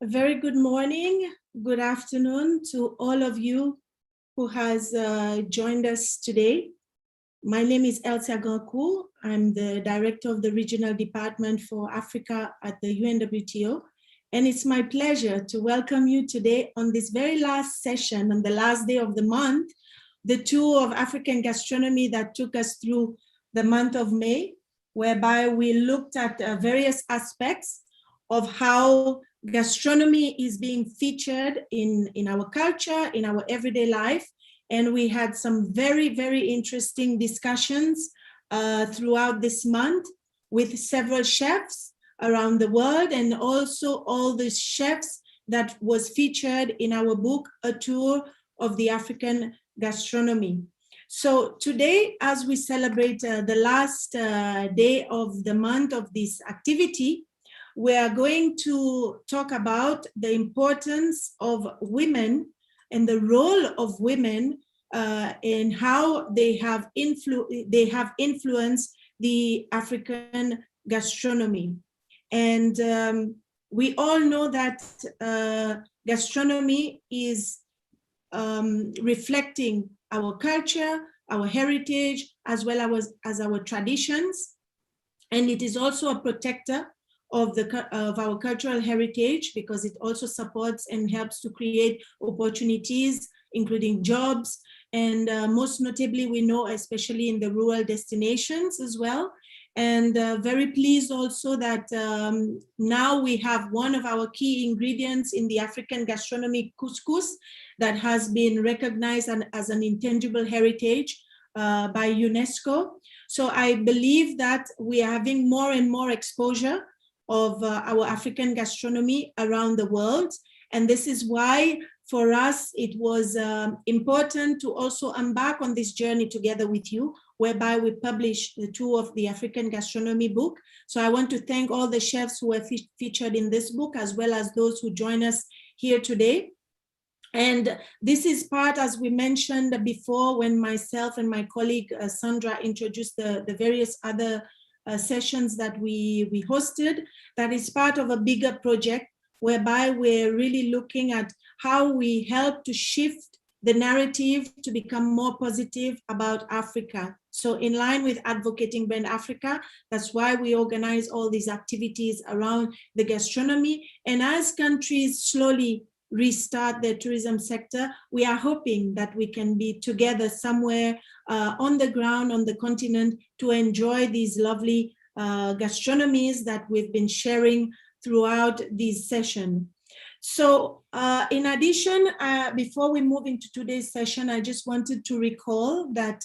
A very good morning, good afternoon to all of you who has joined us today. My name is Elsa Gankou. I'm the director of the Regional Department for Africa at the UNWTO. And it's my pleasure to welcome you today on this very last session, on the last day of the month, the tour of African gastronomy that took us through the month of May, whereby we looked at various aspects of how gastronomy is being featured in our culture, in our everyday life. And we had some very, very interesting discussions throughout this month with several chefs around the world, and also all the chefs that was featured in our book, A Tour of the African Gastronomy. So today, as we celebrate the last day of the month of this activity, we are going to talk about the importance of women and the role of women and how they have influenced the African gastronomy. And we all know that gastronomy is reflecting our culture, our heritage, as well as our traditions. And it is also a protector of our cultural heritage, because it also supports and helps to create opportunities, including jobs. And most notably, we know, especially in the rural destinations as well. And very pleased also that now we have one of our key ingredients in the African gastronomy, couscous, that has been recognized as an intangible heritage by UNESCO. So I believe that we are having more and more exposure of our African gastronomy around the world. And this is why, for us, it was important to also embark on this journey together with you, whereby we published the Tour of the African Gastronomy book. So I want to thank all the chefs who were featured in this book, as well as those who join us here today. And this is part, as we mentioned before, when myself and my colleague Sandra introduced the various other sessions that we hosted, that is part of a bigger project whereby we're really looking at how we help to shift the narrative to become more positive about Africa. So in line with advocating Brand Africa, that's why we organize all these activities around the gastronomy. And as countries slowly restart their tourism sector, we are hoping that we can be together somewhere on the ground, on the continent, to enjoy these lovely gastronomies that we've been sharing throughout this session. So in addition, before we move into today's session, I just wanted to recall that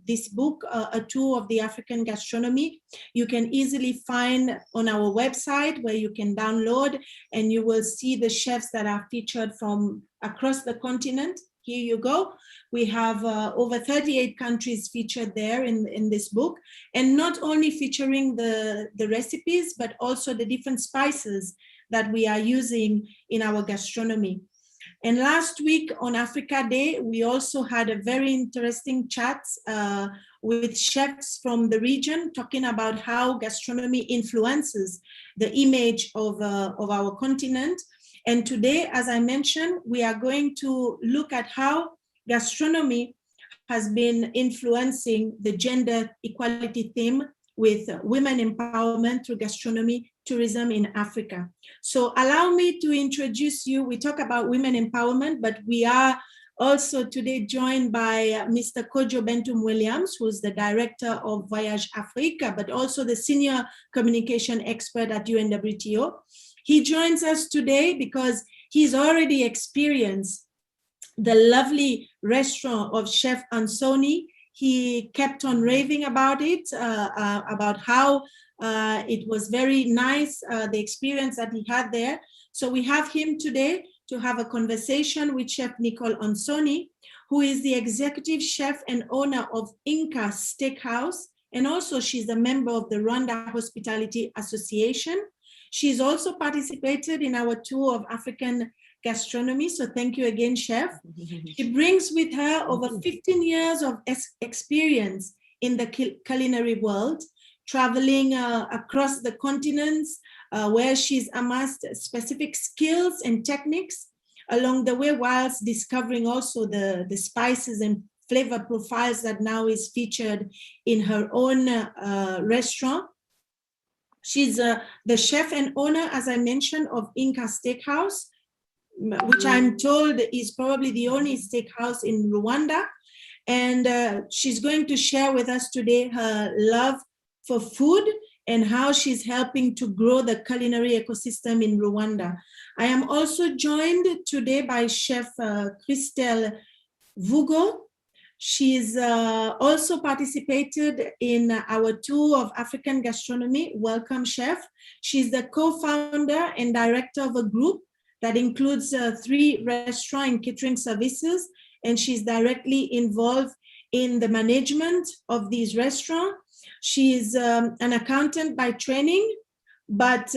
this book, A Tour of the African Gastronomy, you can easily find on our website, where you can download, and you will see the chefs that are featured from across the continent. Here you go. We have over 38 countries featured there in this book, and not only featuring the recipes, but also the different spices that we are using in our gastronomy. And last week on Africa Day, we also had a very interesting chat with chefs from the region, talking about how gastronomy influences the image of our continent. And today, as I mentioned, we are going to look at how gastronomy has been influencing the gender equality theme with women empowerment through gastronomy tourism in Africa. So allow me to introduce you. We talk about women empowerment, but we are also today joined by Mr. Kojo Bentum Williams, who's the director of Voyage Africa, but also the senior communication expert at UNWTO. He joins us today because he's already experienced the lovely restaurant of Chef Ansoni. He kept on raving about it, about how it was very nice, the experience that he had there. So we have him today to have a conversation with Chef Nicole Ansoni, who is the executive chef and owner of Inca Steakhouse. And also she's a member of the Rwanda Hospitality Association. She's also participated in our tour of African gastronomy. So thank you again, Chef. She brings with her over 15 years of experience in the culinary world, traveling across the continents, where she's amassed specific skills and techniques along the way, whilst discovering also the spices and flavor profiles that now is featured in her own restaurant. She's the chef and owner, as I mentioned, of Inca Steakhouse, which I'm told is probably the only steakhouse in Rwanda. And she's going to share with us today her love for food and how she's helping to grow the culinary ecosystem in Rwanda. I am also joined today by Chef Christelle Vugo. She's also participated in our tour of African gastronomy. Welcome, Chef. She's the co-founder and director of a group that includes 3 restaurant and catering services, and she's directly involved in the management of these restaurants. She's an accountant by training, but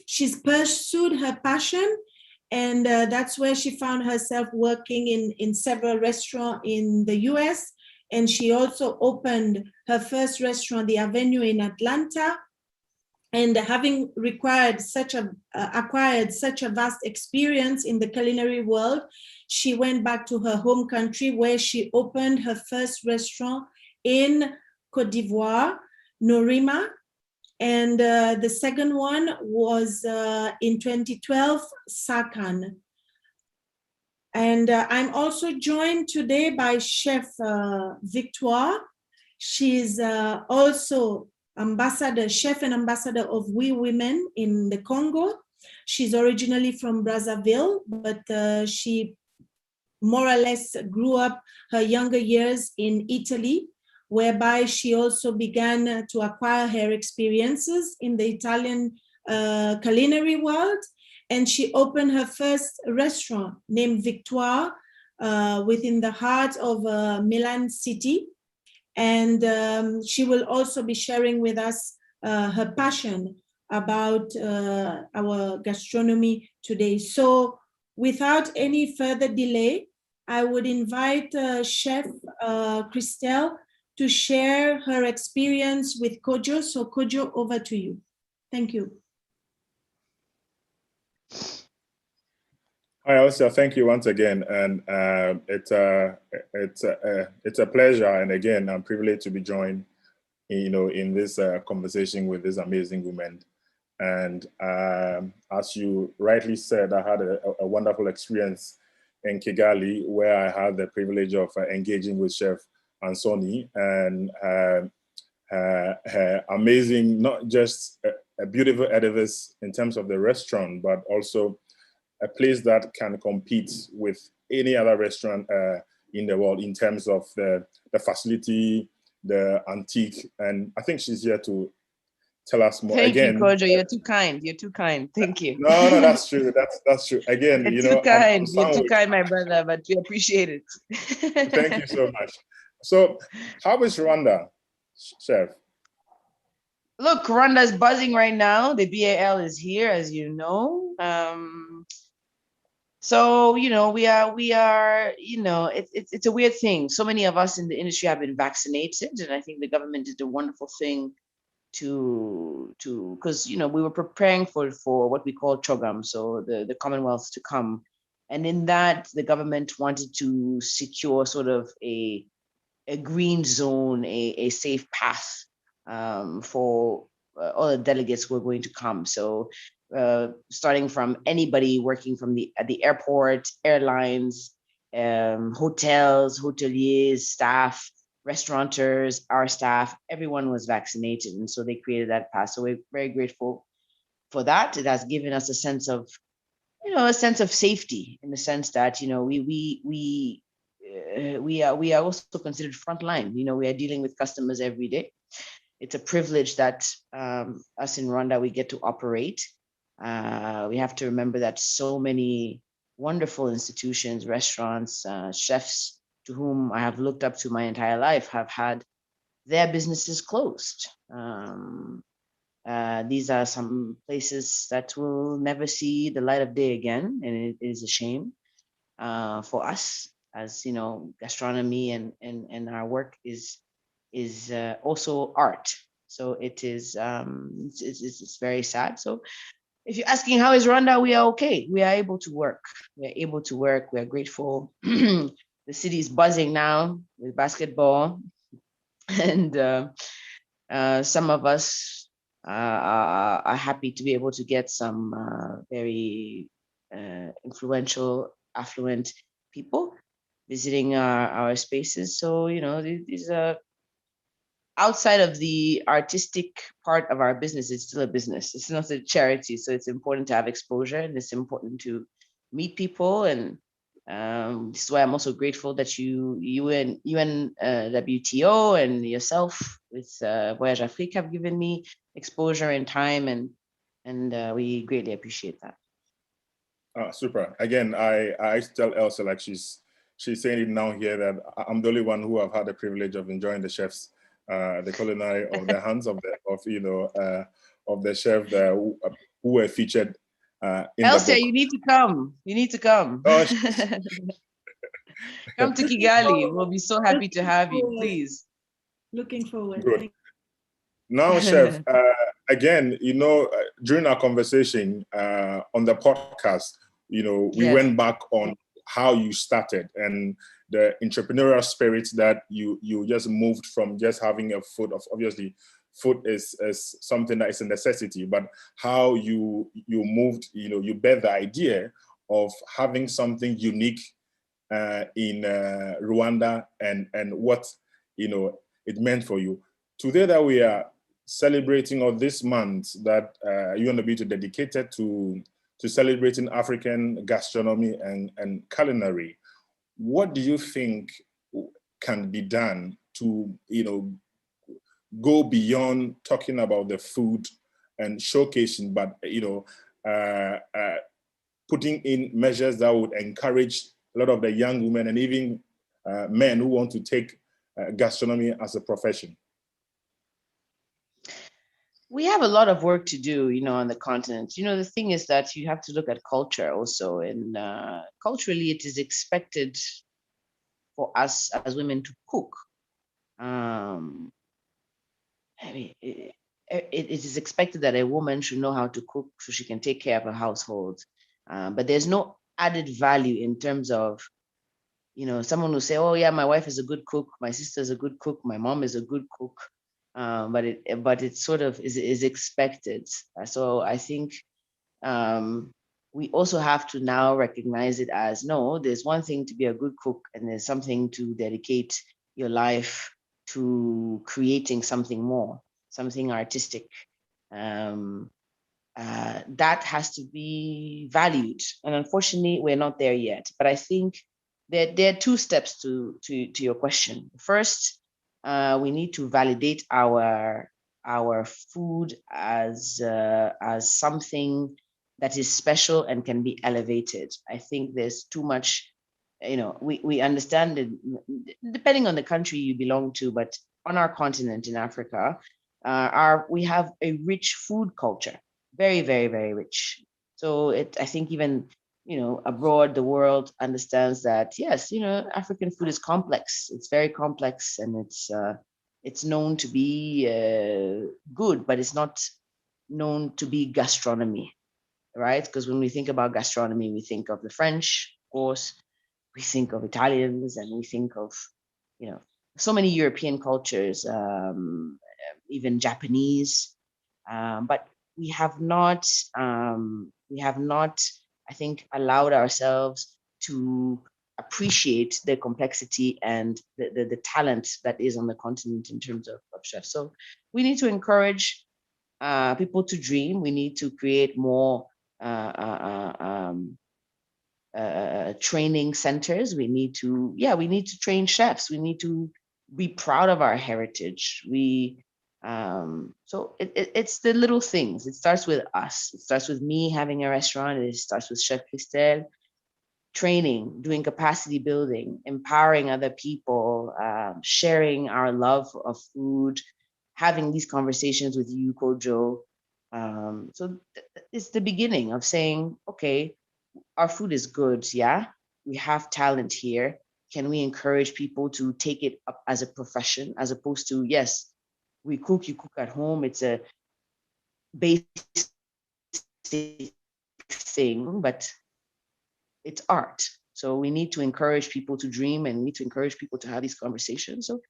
she's pursued her passion, and that's where she found herself working in several restaurants in the US. And she also opened her first restaurant, the Avenue in Atlanta. And having acquired such a vast experience in the culinary world, she went back to her home country, where she opened her first restaurant in Côte d'Ivoire, Norima. And the second one was in 2012, Sakan. And I'm also joined today by Chef Victoire. She's also chef and ambassador of We Women in the Congo. She's originally from Brazzaville, but she more or less grew up her younger years in Italy, whereby she also began to acquire her experiences in the Italian culinary world. And she opened her first restaurant named Victoire within the heart of Milan city. And she will also be sharing with us her passion about our gastronomy today. So without any further delay, I would invite Chef Christelle to share her experience with Kojo. So Kojo, over to you. Thank you. Hi, Elsa. Thank you once again, and it's a pleasure, and again, I'm privileged to be joined, in this conversation with this amazing woman. And as you rightly said, I had a wonderful experience in Kigali, where I had the privilege of engaging with Chef Ansoni, and amazing, not just a beautiful edifice in terms of the restaurant, but also a place that can compete with any other restaurant in the world in terms of the facility, the antique. And I think she's here to tell us more. Thank you, Kojo. You're too kind. You're too kind. Thank you. No, that's true. That's true. Again, You're too kind. You're too kind, my brother, but we appreciate it. Thank you so much. So how is Rwanda, Chef? Look, Rwanda is buzzing right now. The BAL is here, as you know. So, we are, it's a weird thing. So many of us in the industry have been vaccinated, and I think the government did a wonderful thing because, we were preparing for what we call CHOGM, so the Commonwealth to come. And in that, the government wanted to secure sort of a green zone, a safe path for all the delegates who are going to come. So starting from anybody working at the airport, airlines, hotels, hoteliers, staff, restaurateurs, our staff, everyone was vaccinated. And so they created that path. So we're very grateful for that. It has given us a sense of safety, in the sense that, we are also considered frontline. We are dealing with customers every day. It's a privilege that us in Rwanda, we get to operate. We have to remember that so many wonderful institutions, restaurants, chefs to whom I have looked up to my entire life have had their businesses closed. These are some places that will never see the light of day again, and it is a shame for us, as gastronomy and our work is also art. So it is, it's very sad. So if you're asking how is Rwanda, we are okay. We are able to work. We are able to work. We are grateful. The city is buzzing now with basketball, and some of us are happy to be able to get some very influential, affluent people visiting our spaces. So, you know, these are outside of the artistic part of our business. It's still a business. It's not a charity. So it's important to have exposure, and it's important to meet people. And this is why I'm also grateful that you and UNWTO and yourself with Voyage Afrique have given me exposure and time, and we greatly appreciate that. Super. Again, I tell Elsa, like she's saying it now here, that I'm the only one who have had the privilege of enjoying the chefs, the culinary of the hands of the chef there who were featured in Elsa, the book. you need to come. You need to come. Oh, Come to Kigali. We'll be so happy to have you. Please. Looking forward. Good. Now, Chef, again, you know, during our conversation on the podcast, you know, we Yes. went back on how you started and the entrepreneurial spirit that you just moved from just having a food of, obviously food is something that is a necessity, but how you moved, you know, you bear the idea of having something unique in Rwanda and what, you know, it meant for you. Today that we are celebrating, or this month that UNWTO dedicated to celebrating African gastronomy and culinary, what do you think can be done to, you know, go beyond talking about the food and showcasing, but, you know, putting in measures that would encourage a lot of the young women and even men who want to take gastronomy as a profession? We have a lot of work to do, you know, on the continent. You know, the thing is that you have to look at culture also, and culturally, it is expected for us as women to cook. I mean, it is expected that a woman should know how to cook so she can take care of her household. But there's no added value in terms of, you know, someone will say, "Oh yeah, my wife is a good cook, my sister is a good cook, my mom is a good cook," but it sort of is expected. So I think we also have to now recognize it as, no, there's one thing to be a good cook, and there's something to dedicate your life to creating something more, something artistic. That has to be valued, and unfortunately, we're not there yet. But I think there are two steps to your question. First, we need to validate our food as something that is special and can be elevated. I think there's too much, you know, we understand it depending on the country you belong to, but on our continent in Africa, we have a rich food culture, very, very, very rich. So I think even, you know, abroad, the world understands that, yes, you know, African food is complex. It's very complex, and it's known to be good, but it's not known to be gastronomy, right? Because when we think about gastronomy, we think of the French, of course, we think of Italians, and we think of, you know, so many European cultures, even Japanese, but we have not, I think, allowed ourselves to appreciate the complexity and the talent that is on the continent in terms of chefs. So we need to encourage people to dream. We need to create more training centers. We need to train chefs. We need to be proud of our heritage. So it's the little things. It starts with us. It starts with me having a restaurant. It starts with Chef Christelle. Training, doing capacity building, empowering other people, sharing our love of food, having these conversations with you, Kojo. So it's the beginning of saying, okay, our food is good, yeah? We have talent here. Can we encourage people to take it up as a profession, as opposed to, yes, We cook, you cook at home. It's a basic thing, but it's art. So we need to encourage people to dream, and we need to encourage people to have these conversations. So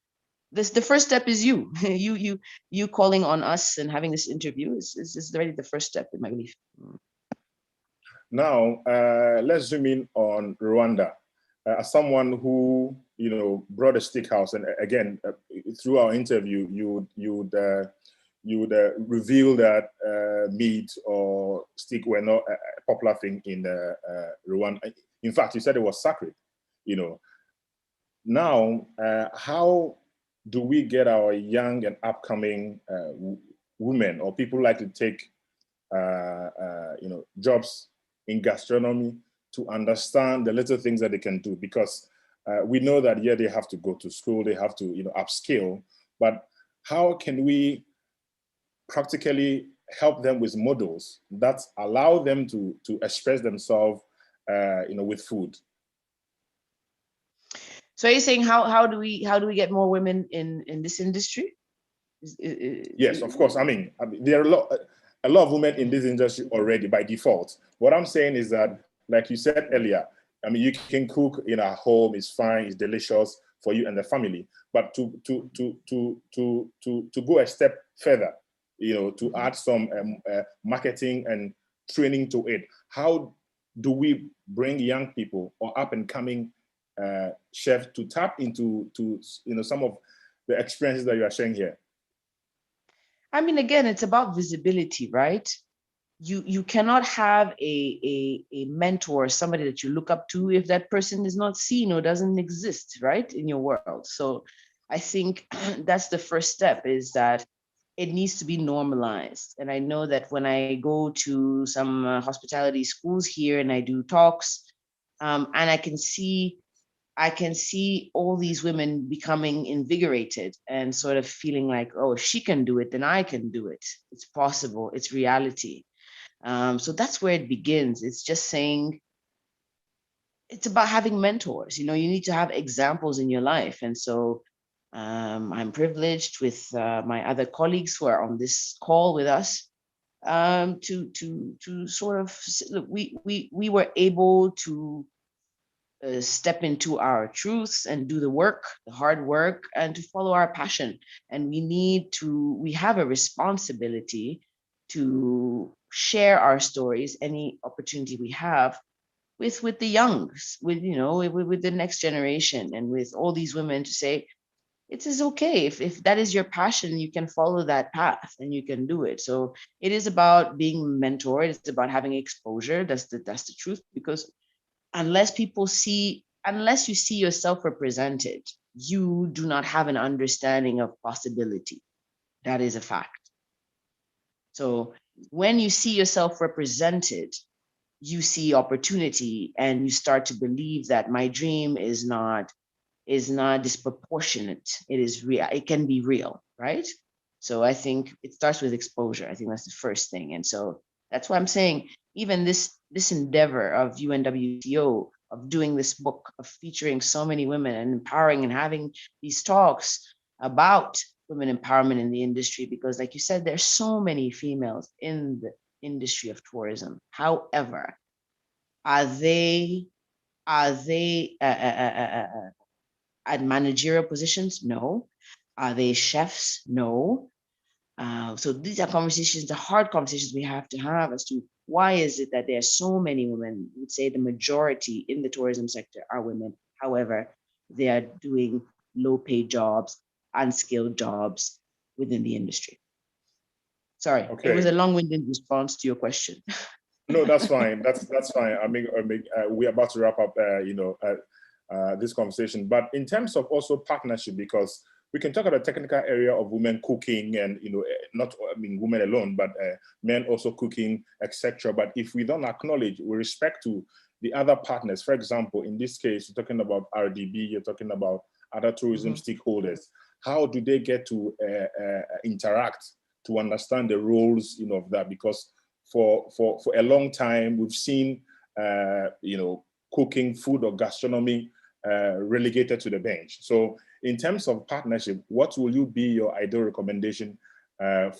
the first step is you. You calling on us and having this interview is already the first step, in my belief. Now, let's zoom in on Rwanda. As someone who, you know, brought a steakhouse, and again, through our interview, you would reveal that meat or steak were not a popular thing in Rwanda. In fact, you said it was sacred, you know. Now, how do we get our young and upcoming women or people like to take, you know, jobs in gastronomy to understand the little things that they can do? Because we know that, yeah, they have to go to school, they have to, you know, upskill, but how can we practically help them with models that allow them to express themselves, you know, with food? So you're saying how do we get more women in this industry? Yes, of course. I mean, there are a lot of women in this industry already by default. What I'm saying is that, like you said earlier, I mean, you can cook in a home, it's fine, it's delicious for you and the family. But to go a step further, you know, to add some marketing and training to it, how do we bring young people or up and coming chefs to tap into you know, some of the experiences that you are sharing here? I mean, again, it's about visibility, right? You cannot have a mentor, somebody that you look up to, if that person is not seen or doesn't exist, right, in your world. So I think that's the first step, is that it needs to be normalized. And I know that when I go to some hospitality schools here and I do talks, and I can see all these women becoming invigorated and sort of feeling like, oh, if she can do it, then I can do it. It's possible. It's reality. So that's where it begins. It's just saying, it's about having mentors. You know, you need to have examples in your life. And so I'm privileged with my other colleagues who are on this call with us, to sort of look, we were able to step into our truths and do the work, the hard work, and to follow our passion. And we have a responsibility to share our stories, any opportunity we have, with the youngs, with, you know, with the next generation, and with all these women, to say it is okay. If that is your passion, you can follow that path and you can do it. So it is about being mentored. It's about having exposure. That's the truth. Because unless you see yourself represented, you do not have an understanding of possibility. That is a fact. So when you see yourself represented, you see opportunity, and you start to believe that my dream is not disproportionate. It is real. It can be real, right? So I think it starts with exposure. I think that's the first thing. And so that's why I'm saying, even this endeavor of UNWTO, of doing this book, of featuring so many women and empowering and having these talks about women empowerment in the industry, because like you said, there's so many females in the industry of tourism. However, are they at managerial positions? No. Are they chefs? No. So these are conversations, the hard conversations we have to have, as to why is it that there are so many women. I would say the majority in the tourism sector are women. However, they are doing low-paid jobs, unskilled jobs within the industry. Sorry, Okay. it was a long-winded response to your question. No, that's fine. That's fine. We're about to wrap up, this conversation. But in terms of also partnership, because we can talk about the technical area of women cooking, and not women alone, but men also cooking, etc. But if we don't acknowledge with respect to the other partners, for example, in this case, you're talking about RDB, you're talking about other tourism stakeholders. How do they get to interact to understand the roles, of that? Because for a long time, we've seen, cooking, food or gastronomy relegated to the bench. So in terms of partnership, what will you be your ideal recommendation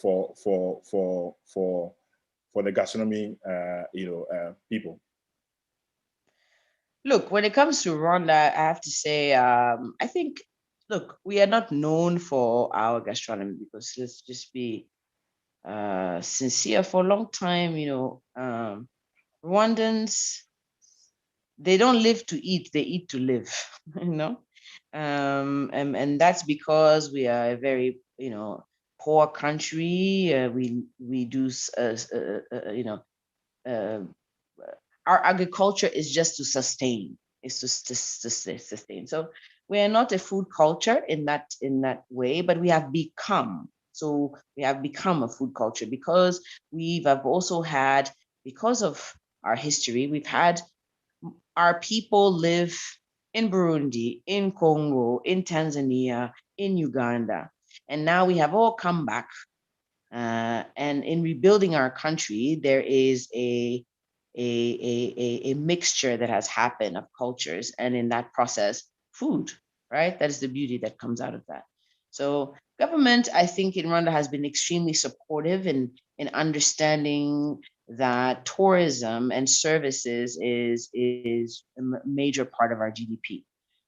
for the gastronomy people? Look, when it comes to Rwanda, I have to say, I think, look, we are not known for our gastronomy, because let's just be sincere. For a long time, Rwandans, they don't live to eat, they eat to live, and that's because we are a very, poor country. We do, uh, our agriculture is just to sustain, is to sustain. So we are not a food culture in that way, but we have become. So we have become a food culture because we've have also had, because of our history, we've had our people live in Burundi, in Congo, in Tanzania, in Uganda, and now we have all come back. And in rebuilding our country, there is a mixture that has happened of cultures, and in that process, food, right? That is the beauty that comes out of that. So government, I think, in Rwanda has been extremely supportive in understanding that tourism and services is a major part of our GDP.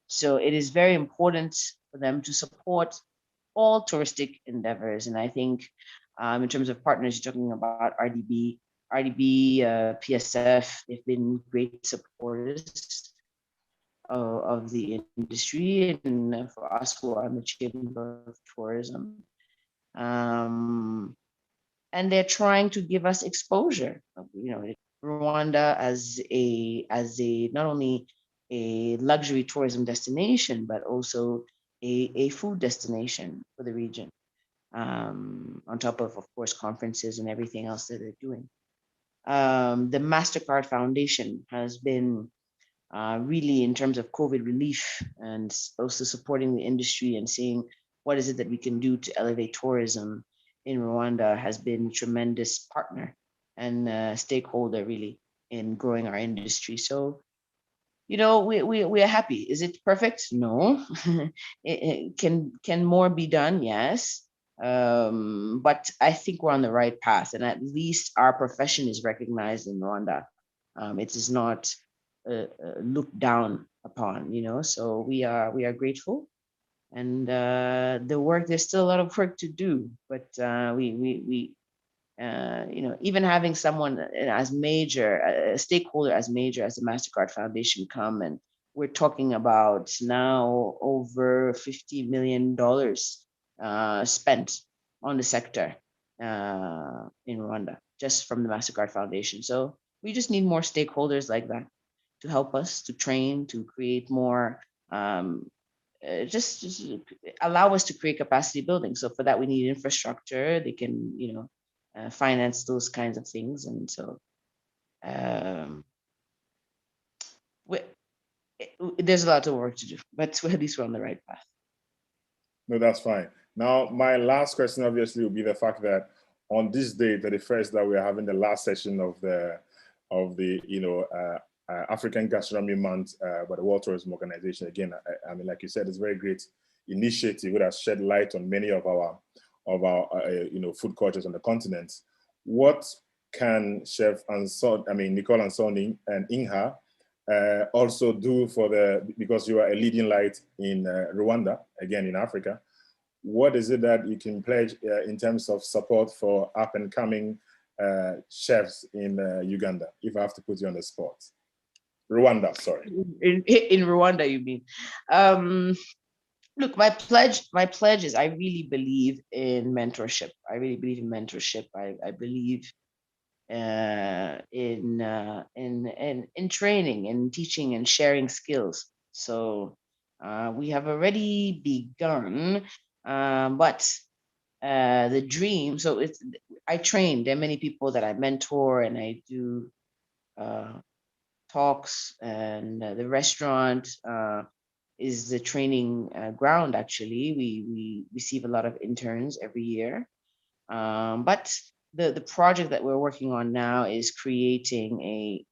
So it is very important for them to support all touristic endeavors. And I think in terms of partners, you're talking about RDB, PSF, they've been great supporters of the industry, and for us who are in the Chamber of Tourism. And they're trying to give us exposure. Rwanda as a not only a luxury tourism destination, but also a food destination for the region. On top of course, conferences and everything else that they're doing. The MasterCard Foundation has been really, in terms of COVID relief, and also supporting the industry and seeing what is it that we can do to elevate tourism in Rwanda, has been a tremendous partner and stakeholder really in growing our industry. So, we are happy. Is it perfect? No. Can more be done? Yes. But I think we're on the right path, and at least our profession is recognized in Rwanda. It is not looked down upon, so we are grateful. And there's still a lot of work to do, but we even having someone as major, a stakeholder as major as the MasterCard Foundation come, and we're talking about now over $50 million spent on the sector in Rwanda, just from the MasterCard Foundation. So we just need more stakeholders like that to help us, to train, to create more, just allow us to create capacity building. So for that, we need infrastructure. They can, finance those kinds of things. And so there's a lot of work to do, but at least we're on the right path. No, that's fine. Now, my last question obviously will be the fact that on this day, 31st, that we are having the last session of the African Gastronomy Month by the World Tourism Organization. Again, I mean, like you said, it's a very great initiative that has shed light on many of our food cultures on the continent. What can Chef Nicole Ansoni and Inha also do because you are a leading light in Rwanda, again in Africa? What is it that you can pledge in terms of support for up and coming chefs in Uganda, if I have to put you on the spot? Rwanda, sorry. In Rwanda, you mean? Look, my pledge is I really believe in mentorship. I really believe in mentorship. I believe in training and teaching and sharing skills. So we have already begun, but the dream. So I train. There are many people that I mentor, and I do talks, and the restaurant is the training ground. Actually, we receive a lot of interns every year, but the project that we're working on now is creating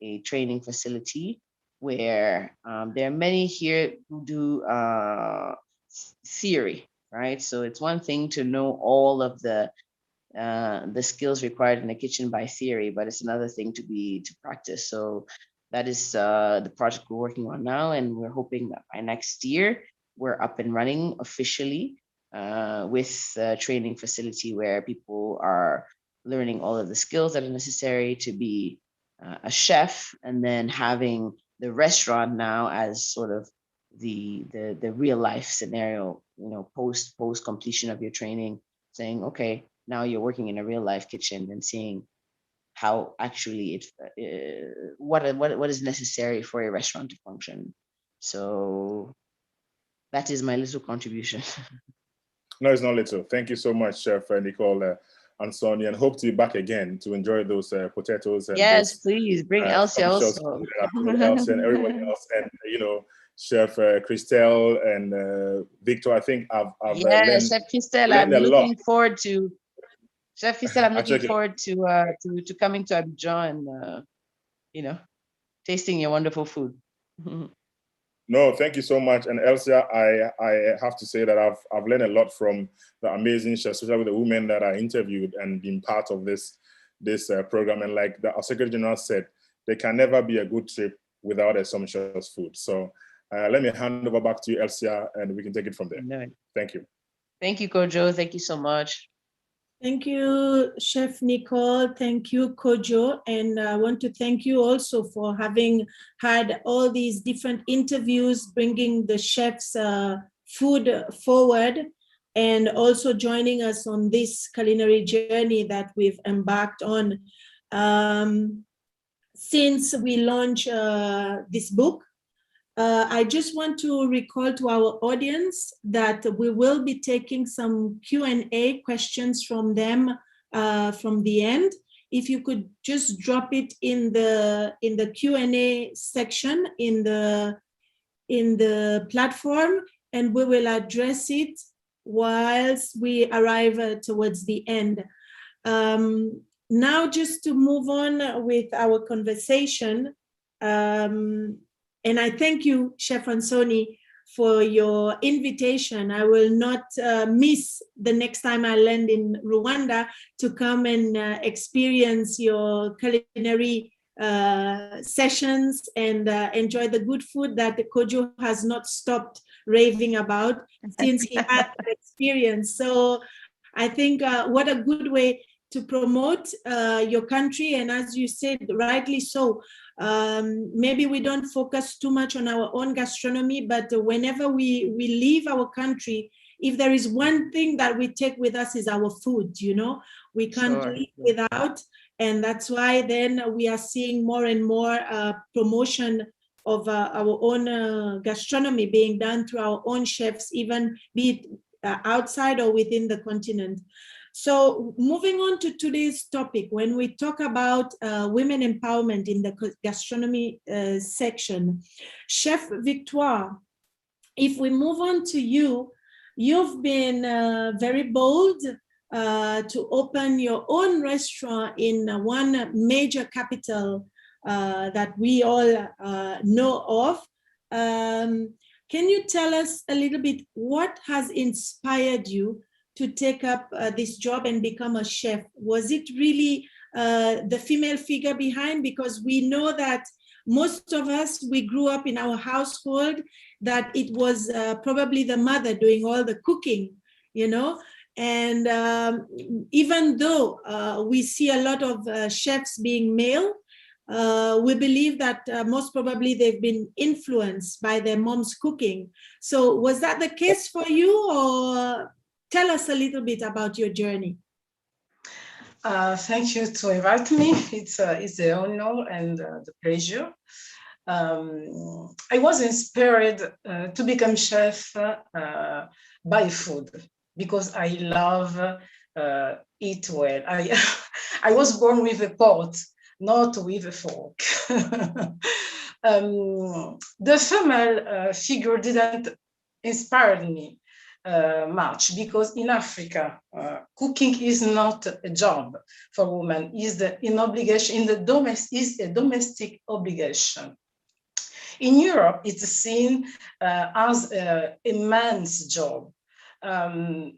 a training facility where there are many here who do theory, right? So it's one thing to know all of the skills required in the kitchen by theory, but it's another thing to practice. So that is the project we're working on now, and we're hoping that by next year we're up and running officially with a training facility where people are learning all of the skills that are necessary to be a chef, and then having the restaurant now as sort of the real life scenario, post completion of your training, saying, okay, now you're working in a real life kitchen and seeing how actually what is necessary for a restaurant to function. So that is my little contribution. No, it's not little. Thank you so much, Chef Nicole and Sonia, and hope to be back again to enjoy those potatoes and yes, those, please bring Elsie also. Elsie and everyone else, and Chef Christelle and Victor. I think I've yeah, Chef Christelle, I'm a lot. looking forward to Chef Christelle. I'm looking forward to coming to Abidjan and tasting your wonderful food. No, thank you so much. And Elsie, I have to say that I've learned a lot from the amazing chefs, especially the women that I interviewed and been part of this program. And like our Secretary General said, there can never be a good trip without a sumptuous food. So let me hand over back to you, Elsie, and we can take it from there. No. Thank you. Thank you, Kojo. Thank you so much. Thank you, Chef Nicole. Thank you, Kojo. And I want to thank you also for having had all these different interviews, bringing the chefs' food forward, and also joining us on this culinary journey that we've embarked on. Since we launched this book, I just want to recall to our audience that we will be taking some Q&A questions from them from the end. If you could just drop it in the Q&A section in the platform, and we will address it whilst we arrive towards the end. Now, just to move on with our conversation. And I thank you, Chef Ansoni, for your invitation. I will not miss the next time I land in Rwanda to come and experience your culinary sessions and enjoy the good food that Kojo has not stopped raving about since he had that experience. So I think what a good way to promote your country, and as you said, rightly so. Maybe we don't focus too much on our own gastronomy, but whenever we leave our country, if there is one thing that we take with us is our food, we can't live without. And that's why then we are seeing more and more promotion of our own gastronomy being done through our own chefs, even be it outside or within the continent. So moving on to today's topic, when we talk about women empowerment in the gastronomy section, Chef Victoire, if we move on to you, you've been very bold to open your own restaurant in one major capital that we all know of. Can you tell us a little bit what has inspired you to take up this job and become a chef? Was it really the female figure behind? Because we know that most of us, we grew up in our household that it was probably the mother doing all the cooking, and even though we see a lot of chefs being male, we believe that most probably they've been influenced by their mom's cooking. So was that the case for you, or tell us a little bit about your journey? Thank you to invite me. It's the honor and the pleasure. I was inspired to become chef by food because I love eat well. I was born with a pot, not with a fork. The female figure didn't inspire me much because in Africa, cooking is not a job for women, is a domestic obligation. In Europe, it's seen as a man's job.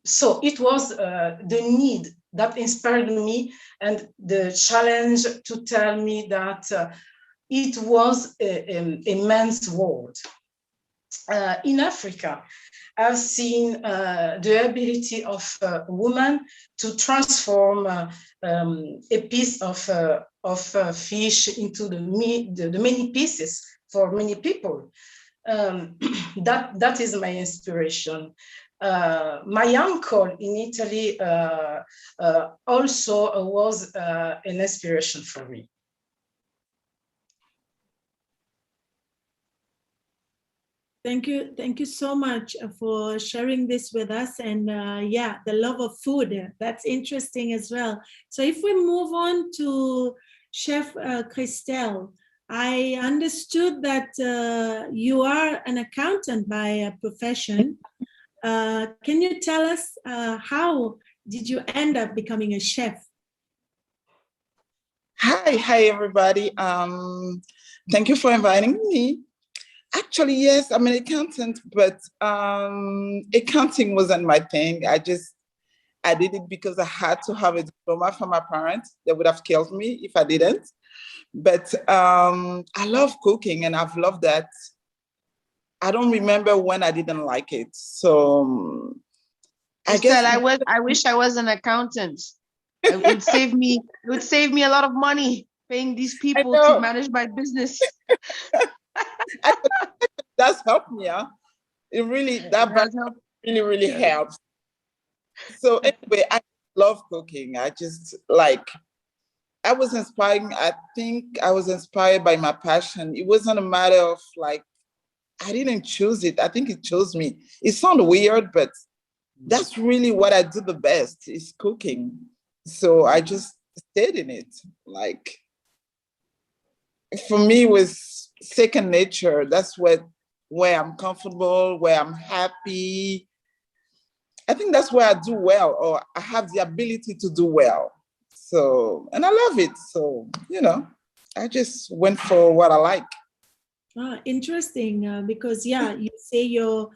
So it was the need that inspired me and the challenge to tell me that it was a man's world. In Africa, I've seen the ability of a woman to transform a piece of fish into the many pieces for many people. That is my inspiration. My uncle in Italy also was an inspiration for me. Thank you so much for sharing this with us. And yeah, the love of food, that's interesting as well. So if we move on to Chef Christelle, I understood that you are an accountant by profession. Can you tell us how did you end up becoming a chef? Hi everybody. Thank you for inviting me. Actually, yes, I'm an accountant, but accounting wasn't my thing. I did it because I had to have a diploma from my parents. They would have killed me if I didn't. But I love cooking and I've loved that. I don't remember when I didn't like it. So I wish I was an accountant. It would save me a lot of money paying these people to manage my business. That's helped me, yeah. It really really helps. So anyway, I love cooking. I was inspired. I think I was inspired by my passion. It wasn't a matter of like, I didn't choose it. I think it chose me. It sounds weird, but that's really what I do the best is cooking. So I just stayed in it. Like, for me, it was second nature. That's where I'm comfortable, where I'm happy. I think that's where I do well, or I have the ability to do well. So, and I love it. So, I just went for what I like. Interesting, because yeah, you say your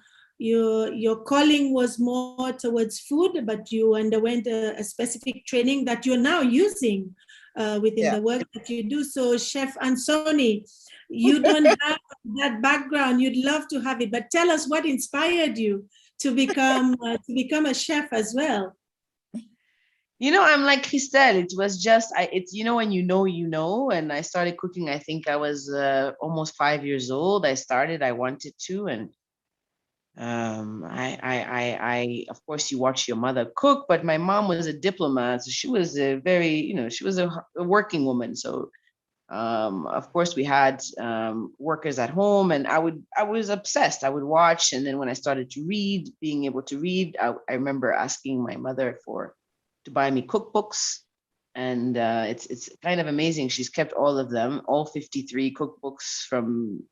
calling was more towards food, but you underwent a specific training that you're now using within the work that you do. So, Chef Ansoni, you don't have that background. You'd love to have it, but tell us what inspired you to become a chef as well. I'm like Christelle. It was just, it's, when and I started cooking. I think I was almost 5 years old. I wanted to, and I of course you watch your mother cook, but my mom was a diplomat, so she was a very, she was a working woman. So of course we had workers at home, and I was obsessed. I would watch, and then when I started to read, being able to read, I remember asking my mother to buy me cookbooks, and it's kind of amazing. She's kept all of them, all 53 cookbooks from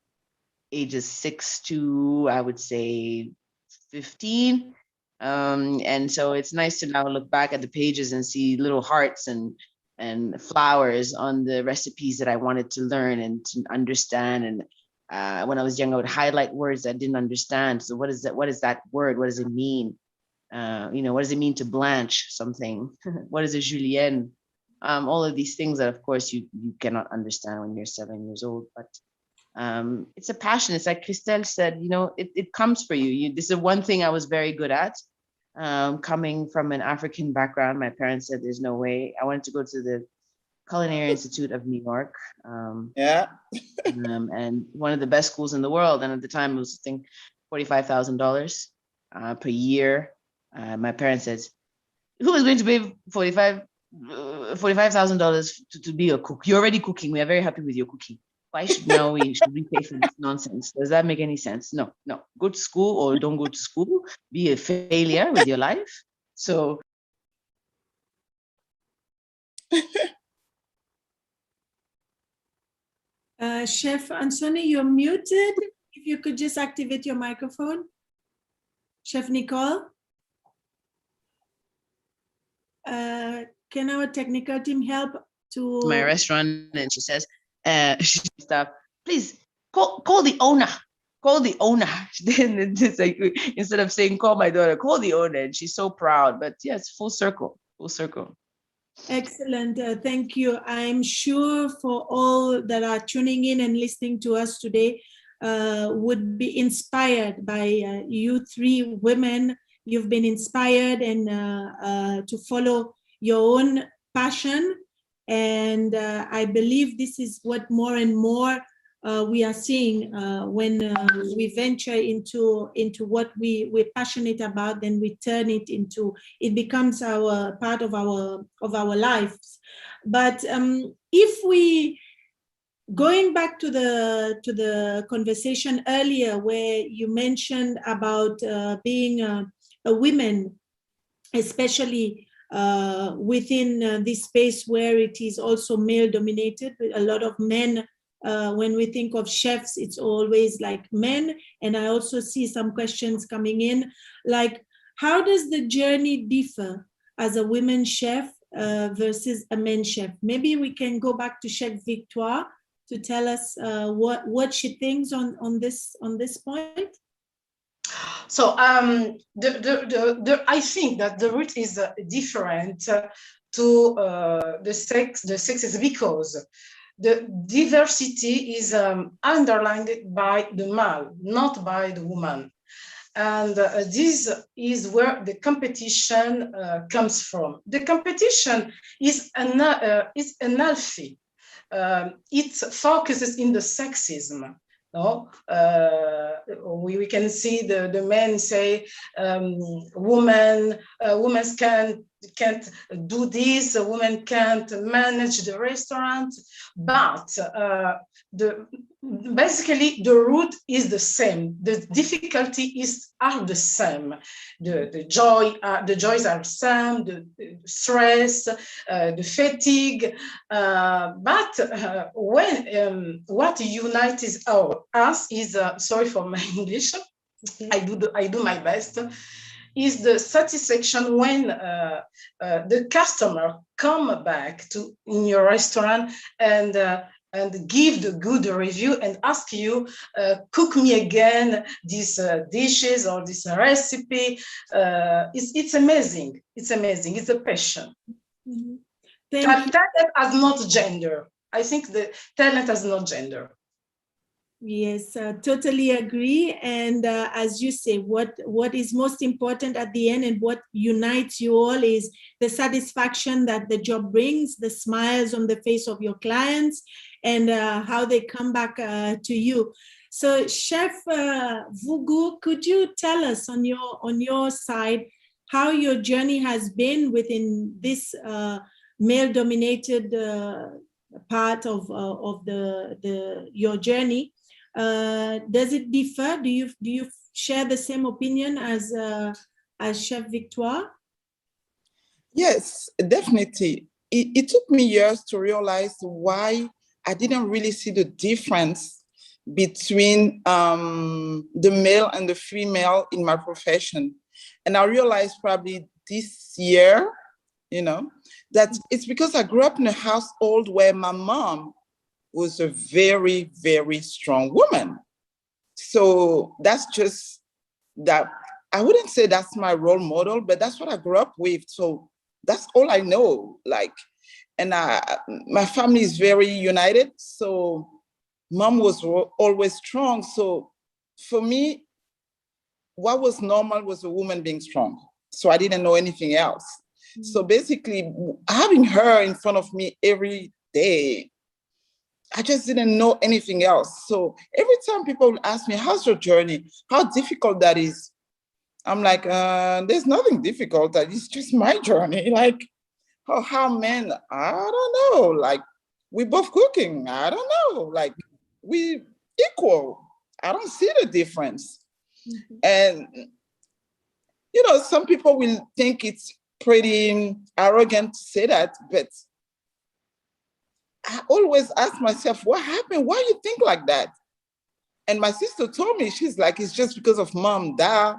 ages 6 to, I would say, 15. And so it's nice to now look back at the pages and see little hearts and flowers on the recipes that I wanted to learn and to understand. And when I was young, I would highlight words I didn't understand. So what is that? What is that word? What does it mean? What does it mean to blanch something? What is a julienne? All of these things that, of course, you cannot understand when you're 7 years old, but it's a passion. It's like Christelle said, it comes for you. This is one thing I was very good at. Coming from an African background, my parents said there's no way. I wanted to go to the Culinary Institute of New York. And one of the best schools in the world. And at the time, it was, I think, $45,000 per year. My parents said, who is going to pay $45,000 to be a cook? You're already cooking. We are very happy with your cooking. Why should we pay for this nonsense? Does that make any sense? No. Go to school or don't go to school. Be a failure with your life. So. Chef Ansoni, you're muted. If you could just activate your microphone. Chef Nicole. Can our technical team help to my restaurant? And she says, stop, please call the owner. Call the owner. Then it's like, instead of saying call my daughter, call the owner. And she's so proud. But yes, full circle. Excellent. Thank you. I'm sure for all that are tuning in and listening to us today would be inspired by you three women. You've been inspired and to follow your own passion. And I believe this is what more and more we are seeing when we venture into what we're passionate about. Then we turn it into, it becomes our part of our lives. But if we, going back to the conversation earlier where you mentioned about being a woman, especially within this space where it is also male dominated, a lot of men. When we think of chefs, it's always like men. And I also see some questions coming in, like, how does the journey differ as a women chef versus a men chef? Maybe we can go back to Chef Victoire to tell us what she thinks on this point. So I think that the root is different to the sexes, because the diversity is underlined by the male, not by the woman. And this is where the competition comes from. The competition is unhealthy. It focuses in the sexism. No, we can see the men say women can't do this, a woman can't manage the restaurant, but basically the root is the same. The difficulty are the same. The joys are the same. The stress, the fatigue. But when what unites us is sorry for my English. I do my best. Is the satisfaction when the customer come back in your restaurant and give the good review and ask you, cook me again these dishes or this recipe. It's amazing. It's amazing. It's a passion. Mm-hmm. Talent has not gender. I think the talent has not gender. Yes, totally agree. And as you say, what is most important at the end and what unites you all is the satisfaction that the job brings, the smiles on the face of your clients, and how they come back to you. So, Chef Vugu, could you tell us on your side how your journey has been within this male-dominated part of your journey? Does it differ? Do you share the same opinion as Chef Victoire? Yes, definitely. It took me years to realize why I didn't really see the difference between the male and the female in my profession. And I realized probably this year, that it's because I grew up in a household where my mom was a very, very strong woman. So that's just that. I wouldn't say that's my role model, but that's what I grew up with. So that's all I know. And my family is very united. So mom was always strong. So for me, what was normal was a woman being strong. So I didn't know anything else. Mm-hmm. So basically, having her in front of me every day, I just didn't know anything else. So every time people ask me, how's your journey? How difficult that is? I'm like, there's nothing difficult. It's just my journey. How men, I don't know. We both cooking. I don't know. We equal. I don't see the difference. Mm-hmm. And, some people will think it's pretty arrogant to say that, but I always ask myself, what happened? Why you think like that? And my sister told me, she's like, it's just because of mom, dad.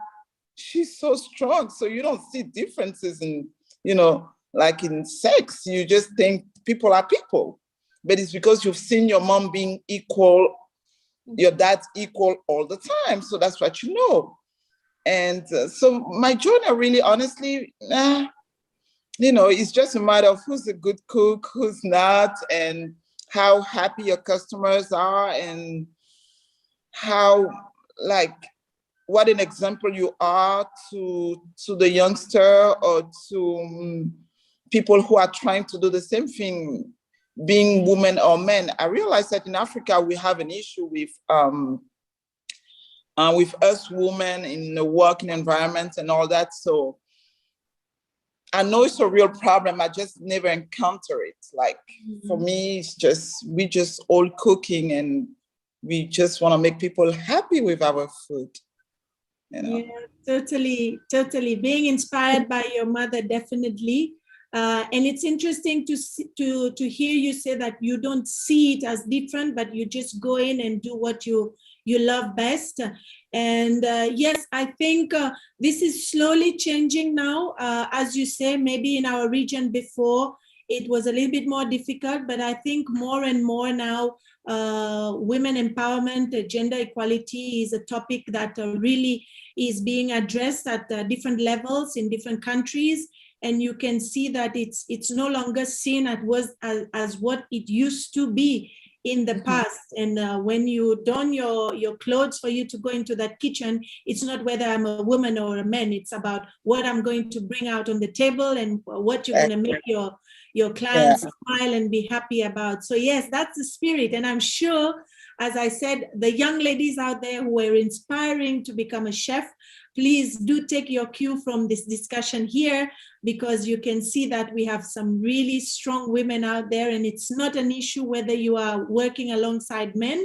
She's so strong. So you don't see differences in, in sex. You just think people are people. But it's because you've seen your mom being equal your dad's equal all the time. So that's what you know. And so my journey really, honestly, it's just a matter of who's a good cook, who's not, and how happy your customers are, and how, like, what an example you are to the youngster or to people who are trying to do the same thing, being women or men. I realize that in Africa, we have an issue with us women in the working environment and all that. So I know it's a real problem. I just never encounter it. Like, for me, it's just, we just all cooking and we just want to make people happy with our food. Yeah, totally. Being inspired by your mother, definitely. And it's interesting to hear you say that you don't see it as different, but you just go in and do what you love best. And yes, I think this is slowly changing now. As you say, maybe in our region before, it was a little bit more difficult, but I think more and more now, women empowerment, gender equality is a topic that really is being addressed at different levels in different countries. And you can see that it's no longer seen as what it used to be in the past. And when you don your clothes for you to go into that kitchen, it's not whether I'm a woman or a man, it's about what I'm going to bring out on the table and what you're going to make your clients smile and be happy about. So yes, that's the spirit. And I'm sure, as I said, the young ladies out there who are inspiring to become a chef, please do take your cue from this discussion here, because you can see that we have some really strong women out there, and it's not an issue whether you are working alongside men.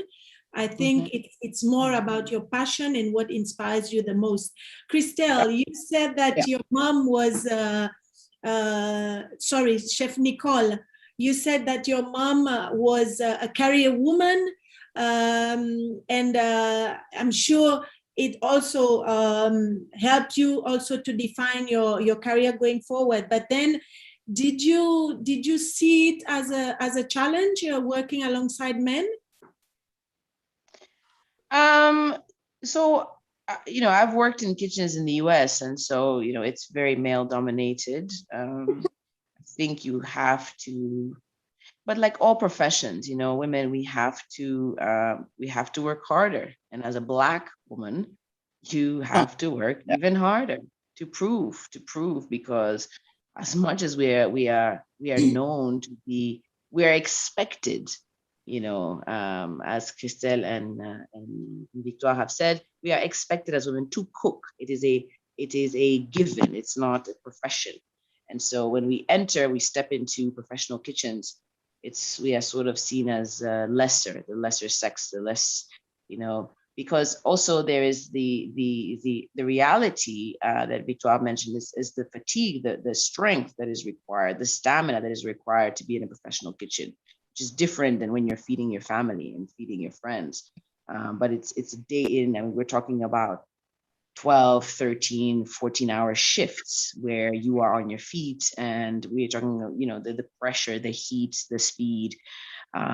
I think it's more about your passion and what inspires you the most. Christelle, you said that your mom was, sorry, Chef Nicole, you said that your mom was a career woman, and I'm sure it also helped you also to define your career going forward. But then, did you see it as a challenge working alongside men? So I've worked in kitchens in the US, and so it's very male dominated. I think you have to, but like all professions, women, we have to work harder. And as a Black woman, you have to work even harder to prove, because as much as we are known to be, we are expected, as Christelle and Victoire have said, we are expected as women to cook. It is a given. It's not a profession. And so when we step into professional kitchens, we are sort of seen as the lesser sex, the less, because also there is the reality that Victoire mentioned is the fatigue, the strength that is required, the stamina that is required to be in a professional kitchen, which is different than when you're feeding your family and feeding your friends. But it's a day in, and we're talking about 12, 13, 14-hour shifts where you are on your feet, and we're talking, the pressure, the heat, the speed.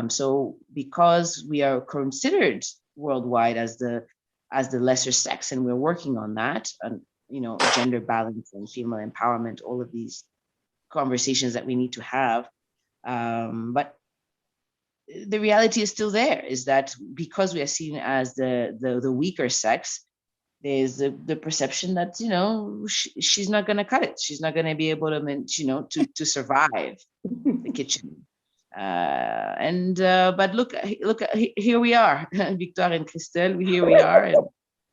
So because we are considered worldwide as the lesser sex, and we're working on that, and gender balance and female empowerment, all of these conversations that we need to have. But the reality is still there, is that because we are seen as the weaker sex, there's the perception that she's not going to cut it. She's not going to be able to to survive the kitchen. But look, here we are, Victoire and Christelle. Here we are, and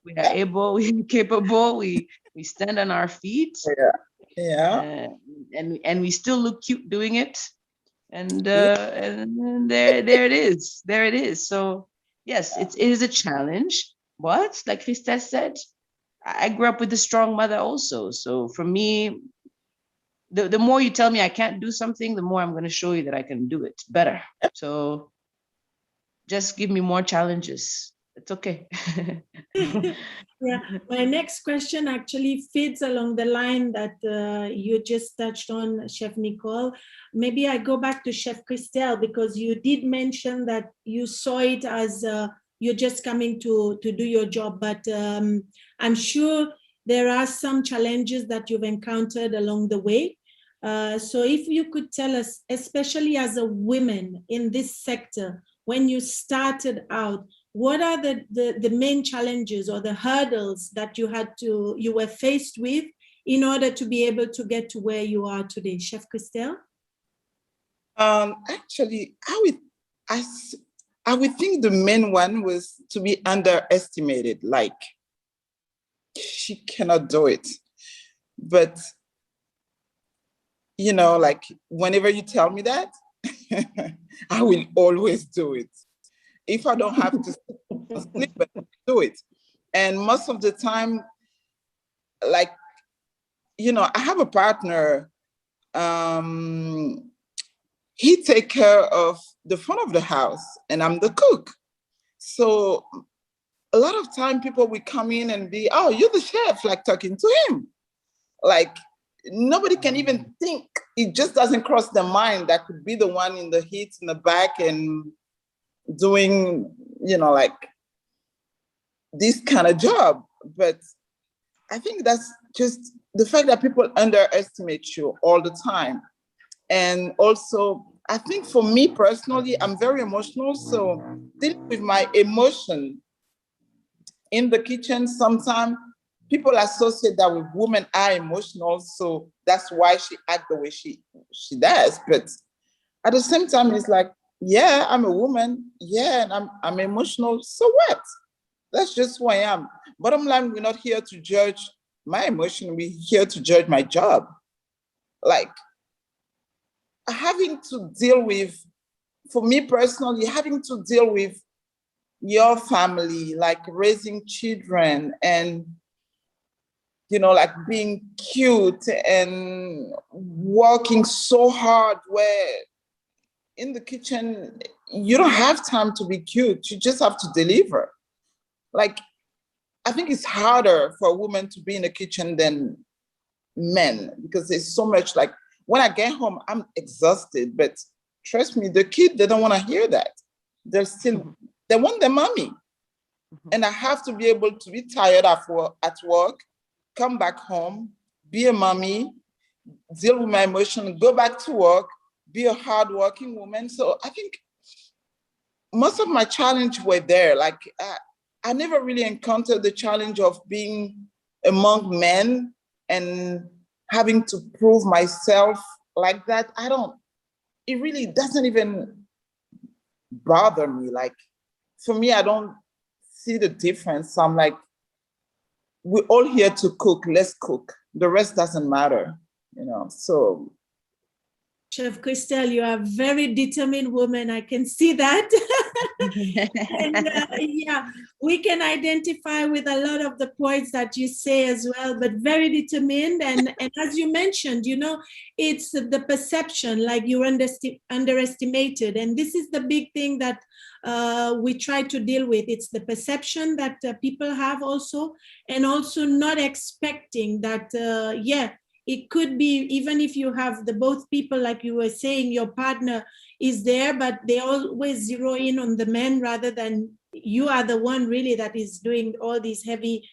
we are able, we're capable. We stand on our feet. And we still look cute doing it. And there it is. So yes, it is a challenge. But like Christelle said, I grew up with a strong mother also. So for me, the more you tell me I can't do something, the more I'm going to show you that I can do it better. So just give me more challenges. It's okay. Yeah, my next question actually fits along the line that you just touched on, Chef Nicole. Maybe I go back to Chef Christelle, because you did mention that you saw it as you're just coming to do your job, but I'm sure there are some challenges that you've encountered along the way. So if you could tell us, especially as a woman in this sector, when you started out, what are the main challenges or the hurdles that you were faced with in order to be able to get to where you are today? Chef Christelle? Actually, I would think the main one was to be underestimated, like she cannot do it. But, you know, like whenever you tell me that, I will always do it. If I don't have to sleep, but do it. And most of the time, like, you know, I have a partner, he take care of the front of the house and I'm the cook. So a lot of time people will come in and be, oh, you're the chef, like talking to him. Like nobody can even think, it just doesn't cross their mind that could be the one in the heat in the back and doing, you know, like this kind of job. But I think that's just the fact that people underestimate you all the time. And also, I think for me personally, I'm very emotional. So dealing with my emotion in the kitchen, sometimes people associate that with women are emotional. So that's why she acts the way she does. But at the same time, it's like, yeah, I'm a woman. Yeah, and I'm emotional. So what? That's just who I am. Bottom line, we're not here to judge my emotion. We're here to judge my job. Like having to deal with, for me personally, having to deal with your family, like raising children and, you know, like being cute and working so hard where in the kitchen, you don't have time to be cute. You just have to deliver. Like, I think it's harder for a woman to be in the kitchen than men because there's so much, like, when I get home, I'm exhausted, but trust me, the kid, they don't want to hear that. They want their mommy. And I have to be able to be tired at work, come back home, be a mommy, deal with my emotion, go back to work, be a hardworking woman. So I think most of my challenge were there. Like I never really encountered the challenge of being among men and having to prove myself like that. It really doesn't even bother me. Like for me, I don't see the difference. So I'm like, we're all here to cook, let's cook. The rest doesn't matter, you know, so. Chef Christelle, you are a very determined woman. I can see that. And yeah, we can identify with a lot of the points that you say as well, but very determined. And as you mentioned, you know, it's the perception, like you underestimated. And this is the big thing that we try to deal with. It's the perception that people have also, and also not expecting that, yeah, it could be, even if you have both people, like you were saying, your partner is there, but they always zero in on the men rather than you are the one really that is doing all these heavy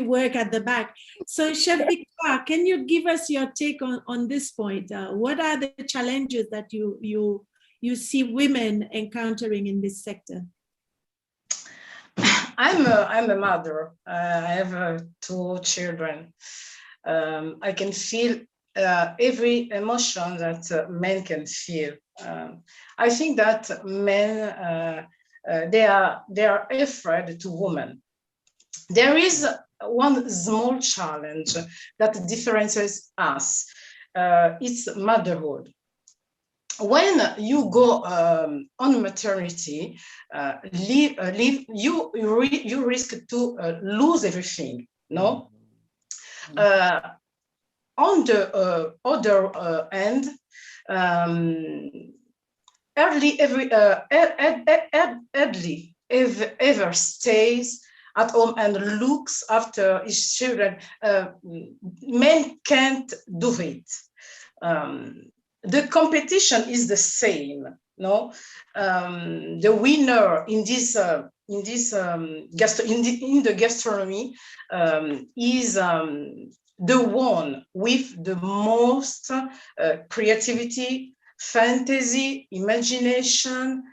work at the back. So Chef Victoire, can you give us your take on this point? What are the challenges that you see women encountering in this sector? I'm a mother. I have 2 children. I can feel every emotion that men can feel. I think that men, they are afraid to women. There is one small challenge that differentiates us. It's motherhood. When you go on maternity leave, you risk to lose everything. No. On the other end, hardly ever stays at home and looks after his children. Men can't do it. The competition is the same. No, the winner in this in the gastronomy is the one with the most creativity, fantasy, imagination.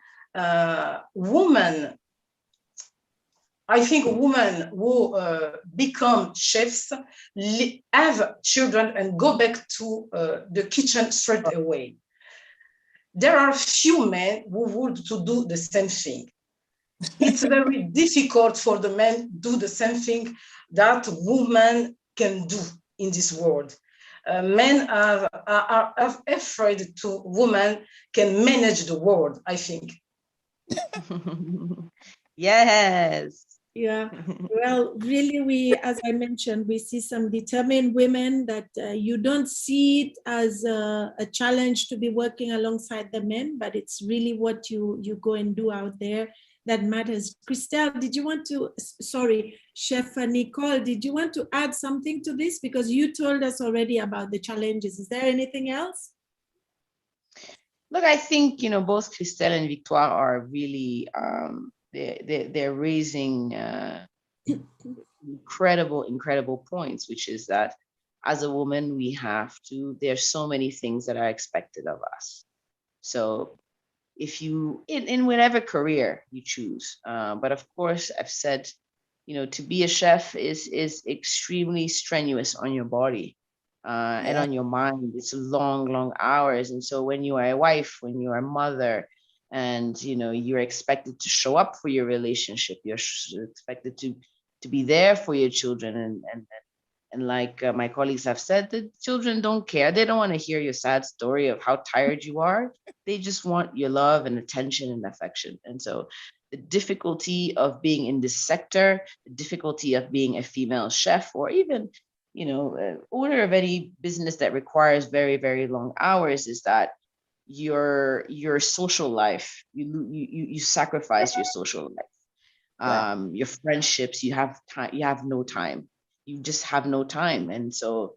Woman, I think women who become chefs have children and go back to the kitchen straight away. There are few men who would to do the same thing. It's very difficult for the men to do the same thing that women can do in this world. Men are afraid to women can manage the world, I think. Yes. Yeah, well, really, as I mentioned, we see some determined women that you don't see it as a challenge to be working alongside the men, but it's really what you go and do out there that matters. Christelle, did you want to, sorry, Chef Nicole, did you want to add something to this? Because you told us already about the challenges. Is there anything else? Look, I think, both Christelle and Victoire are really, they're raising incredible points, which is that as a woman, there's so many things that are expected of us. So if you, in whatever career you choose, but of course, I've said, to be a chef is extremely strenuous on your body. And on your mind. It's long hours. And so when you are a wife, when you are a mother, and you're expected to show up for your relationship, you're expected to be there for your children, and like my colleagues have said, the children don't care. They don't want to hear your sad story of how tired you are. They just want your love and attention and affection. And so the difficulty of being in this sector, the difficulty of being a female chef, or even owner of any business that requires very long hours, is that your social life, you sacrifice your social life, your friendships, you have no time. You just have no time. And so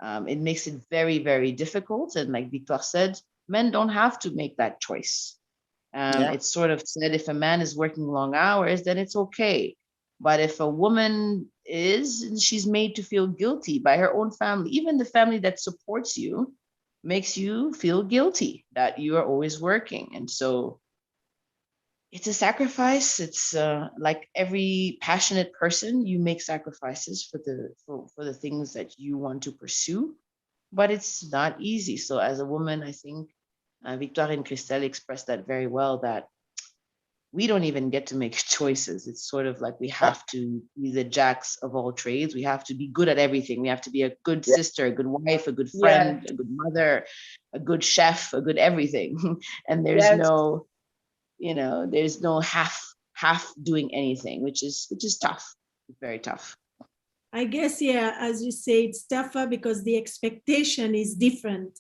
it makes it very difficult. And like Victoire said, men don't have to make that choice. It's sort of said, if a man is working long hours, then it's okay. But if a woman she's made to feel guilty by her own family, even the family that supports you makes you feel guilty that you are always working. And so it's a sacrifice. It's like every passionate person, you make sacrifices for the things that you want to pursue, but it's not easy. So as a woman, I think Victoire and Christelle expressed that very well, that we don't even get to make choices. It's sort of like we have to be the jacks of all trades. We have to be good at everything. We have to be a good sister, a good wife, a good friend, a good mother, a good chef, a good everything. And there's no, there's no half doing anything, which is tough. It's very tough. I guess, as you say, it's tougher because the expectation is different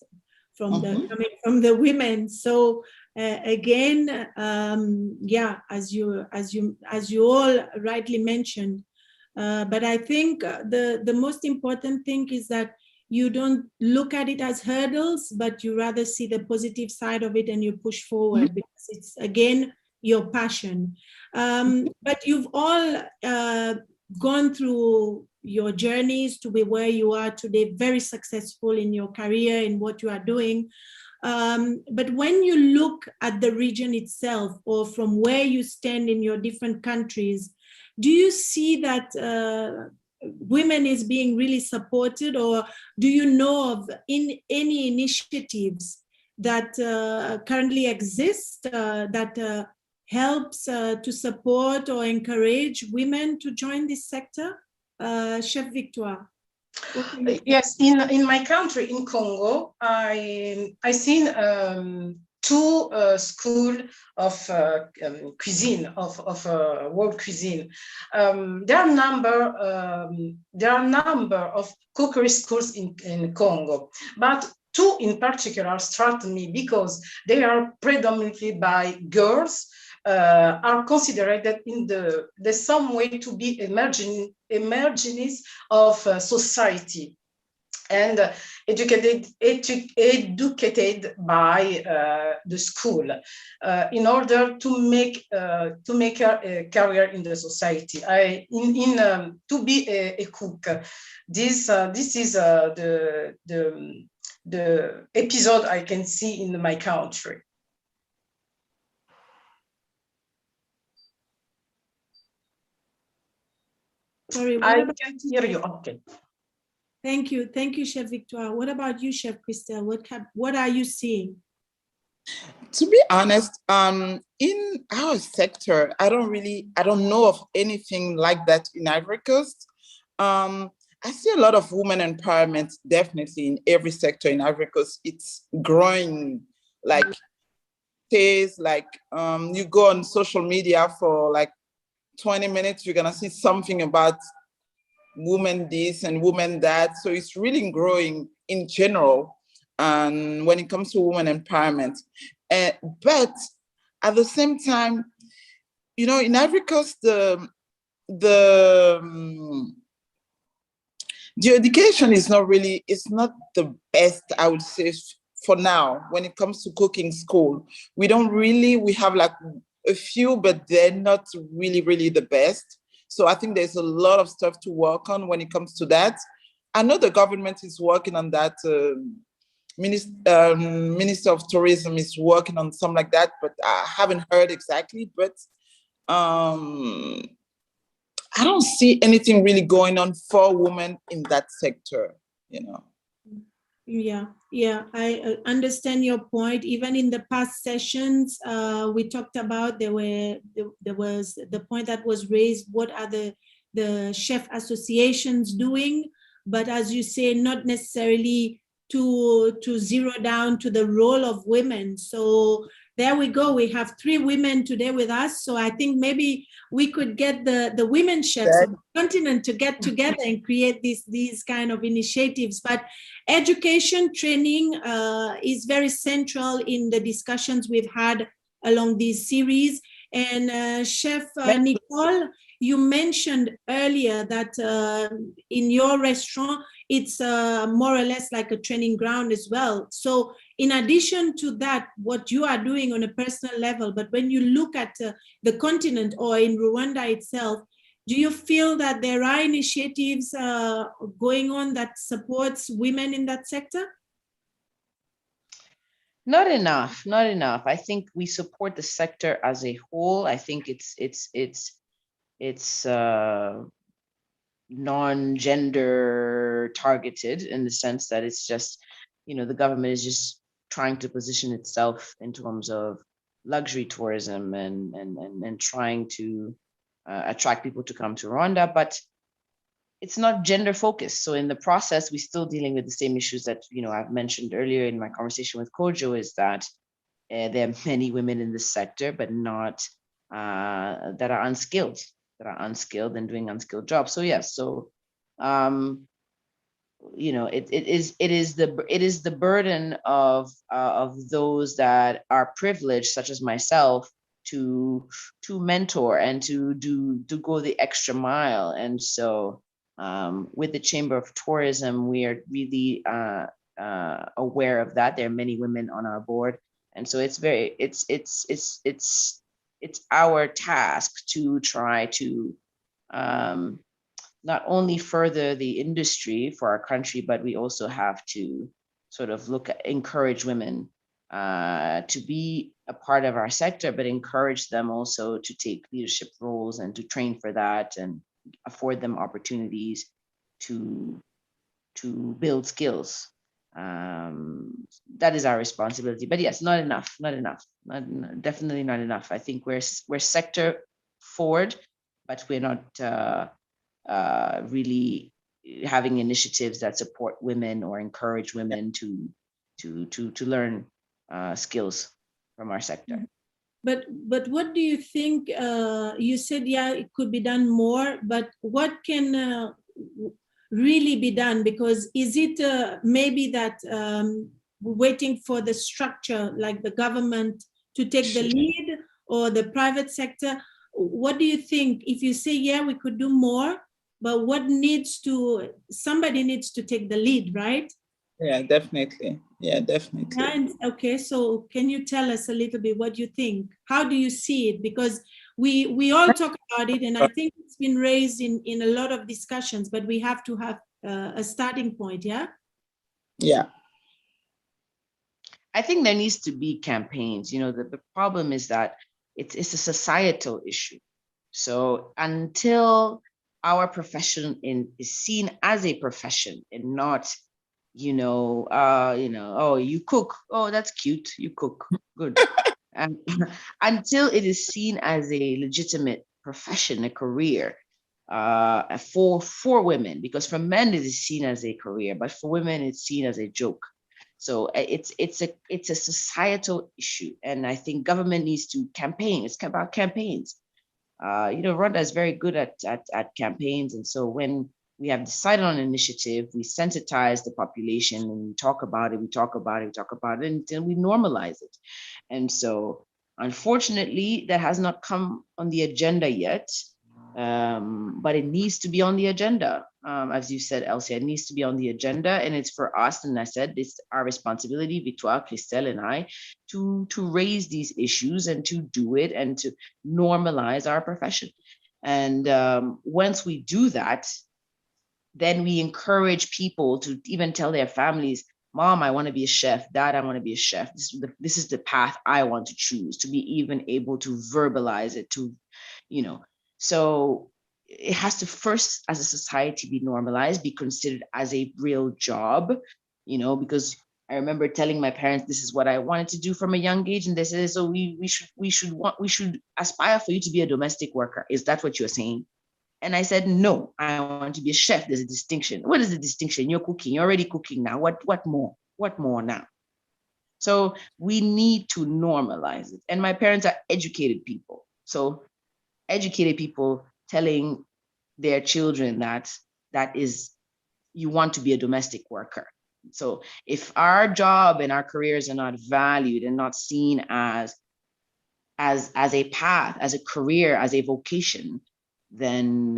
from coming from the women. So again, as you all rightly mentioned, but I think the most important thing is that you don't look at it as hurdles, but you rather see the positive side of it and you push forward because it's, again, your passion. But you've all gone through your journeys to be where you are today, very successful in your career, in what you are doing. But when you look at the region itself, or from where you stand in your different countries, do you see that women is being really supported, or do you know of any initiatives that currently exist that helps to support or encourage women to join this sector? Chef Victoire. Yes, in my country, in Congo, I seen two schools of cuisine, of world cuisine. There are number of cookery schools in Congo, but two in particular struck me because they are predominantly by girls. Are considered that in the some way to be emergenists of society. and educated by the school in order to make a career in the society. To be a cook. This is the episode I can see in my country. Sorry, I can't hear you. Okay. Thank you, Chef Victoire. What about you, Chef Christelle? What are you seeing? To be honest, in our sector, I don't know of anything like that in Ivory Coast. I see a lot of women empowerment, definitely in every sector in Ivory Coast. It's growing, like days, like you go on social media for like 20 minutes, you're gonna see something about women this and women that. So it's really growing in general. And when it comes to women empowerment, but at the same time, you know, in Ivory Coast, the education is not really, it's not the best, I would say, for now. When it comes to cooking school, we have like a few, but they're not really the best. So I think there's a lot of stuff to work on when it comes to that. I know the government is working on that. Minister of Tourism is working on something like that, but I haven't heard exactly. But I don't see anything really going on for women in that sector, you know. Yeah, I understand your point. Even in the past sessions, we talked about there was the point that was raised. What are the chef associations doing? But as you say, not necessarily to zero down to the role of women. So there we go. We have 3 women today with us. So I think maybe we could get the women chefs of the continent to get together and create these kind of initiatives. But education training is very central in the discussions we've had along this series. And Chef Nicole, you mentioned earlier that in your restaurant, it's more or less like a training ground as well. So in addition to that, what you are doing on a personal level, but when you look at the continent or in Rwanda itself, do you feel that there are initiatives going on that supports women in that sector? Not enough. I think we support the sector as a whole. I think it's non-gender targeted in the sense that it's just, you know, the government is just trying to position itself in terms of luxury tourism and trying to attract people to come to Rwanda, but it's not gender focused. So in the process, we're still dealing with the same issues that, you know, I've mentioned earlier in my conversation with Kojo, is that there are many women in this sector, but not that are unskilled and doing unskilled jobs. So yes, so you know, it is the burden of those that are privileged, such as myself, to mentor and to go the extra mile. And so with the Chamber of Tourism, we are really aware of that. There are many women on our board, and so it's our task to try to not only further the industry for our country, but we also have to sort of encourage women to be a part of our sector, but encourage them also to take leadership roles and to train for that and afford them opportunities to build skills. That is our responsibility. But yes, not enough. Definitely not enough. I think we're sector forward, but we're not really having initiatives that support women or encourage women to learn skills from our sector. But what do you think? You said, yeah, it could be done more, but what can really be done? Because is it maybe that waiting for the structure, like the government to take the lead or the private sector? What do you think? If you say, yeah, we could do more, but somebody needs to take the lead, right? Yeah, definitely. Yeah, definitely. And okay, so can you tell us a little bit what you think? How do you see it? Because we all talk about it, and I think it's been raised in a lot of discussions, but we have to have a starting point, yeah? Yeah. I think there needs to be campaigns. You know, the problem is that it's a societal issue. So until our profession is seen as a profession and not, oh, you cook. Oh, that's cute. You cook. Good. And until it is seen as a legitimate profession, a career, for women, because for men it is seen as a career, but for women it's seen as a joke. So it's a societal issue, and I think government needs to campaign. It's about campaigns. Rwanda is very good at campaigns, and so when we have decided on an initiative, we sensitize the population and we talk about it, until we normalize it. And so, unfortunately, that has not come on the agenda yet, but it needs to be on the agenda. As you said, Elsie, it needs to be on the agenda, and it's for us, and I said, it's our responsibility, Victoire, Christelle, and I, to raise these issues and to do it and to normalize our profession. And once we do that, then we encourage people to even tell their families, Mom, I want to be a chef. Dad, I want to be a chef. This is the path I want to choose, to be even able to verbalize it, So it has to first, as a society, be normalized, be considered as a real job, because I remember telling my parents, this is what I wanted to do from a young age. And they said, so we should aspire for you to be a domestic worker. Is that what you're saying? And I said, no, I want to be a chef. There's a distinction. What is the distinction? You're cooking. You're already cooking now. What more? What more now? So we need to normalize it. And my parents are educated people. So educated people telling their children that is, you want to be a domestic worker. So if our job and our careers are not valued and not seen as a path, as a career, as a vocation, then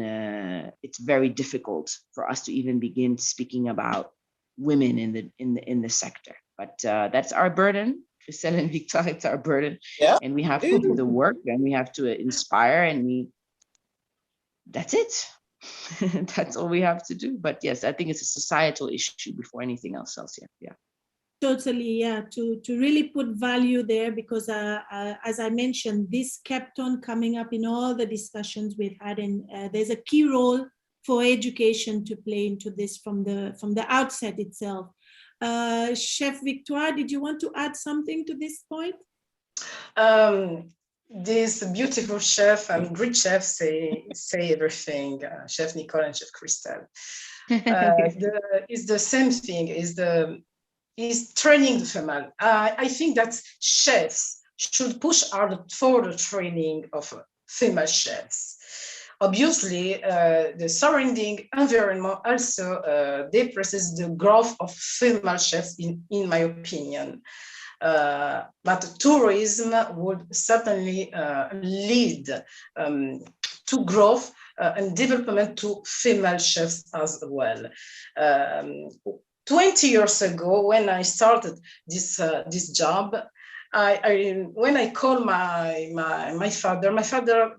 it's very difficult for us to even begin speaking about women in the sector. But that's our burden, Christelle and Victoire, it's our burden. Yeah. And we have to do the work, and we have to inspire, and that's it. That's all we have to do. But yes, I think it's a societal issue before anything else, Elsie. Yeah. Totally, yeah, to really put value there, because as I mentioned, this kept on coming up in all the discussions we've had, and there's a key role for education to play into this from the outset itself. Chef Victoire, did you want to add something to this point? This beautiful chef and great chef say everything, Chef Nicole and Chef Christelle. It's the same thing, is training the female. I think that chefs should push hard for the training of female chefs. Obviously, the surrounding environment also depresses the growth of female chefs, in my opinion. But tourism would certainly lead to growth and development to female chefs as well. 20 years ago, when I started this job, when I called my father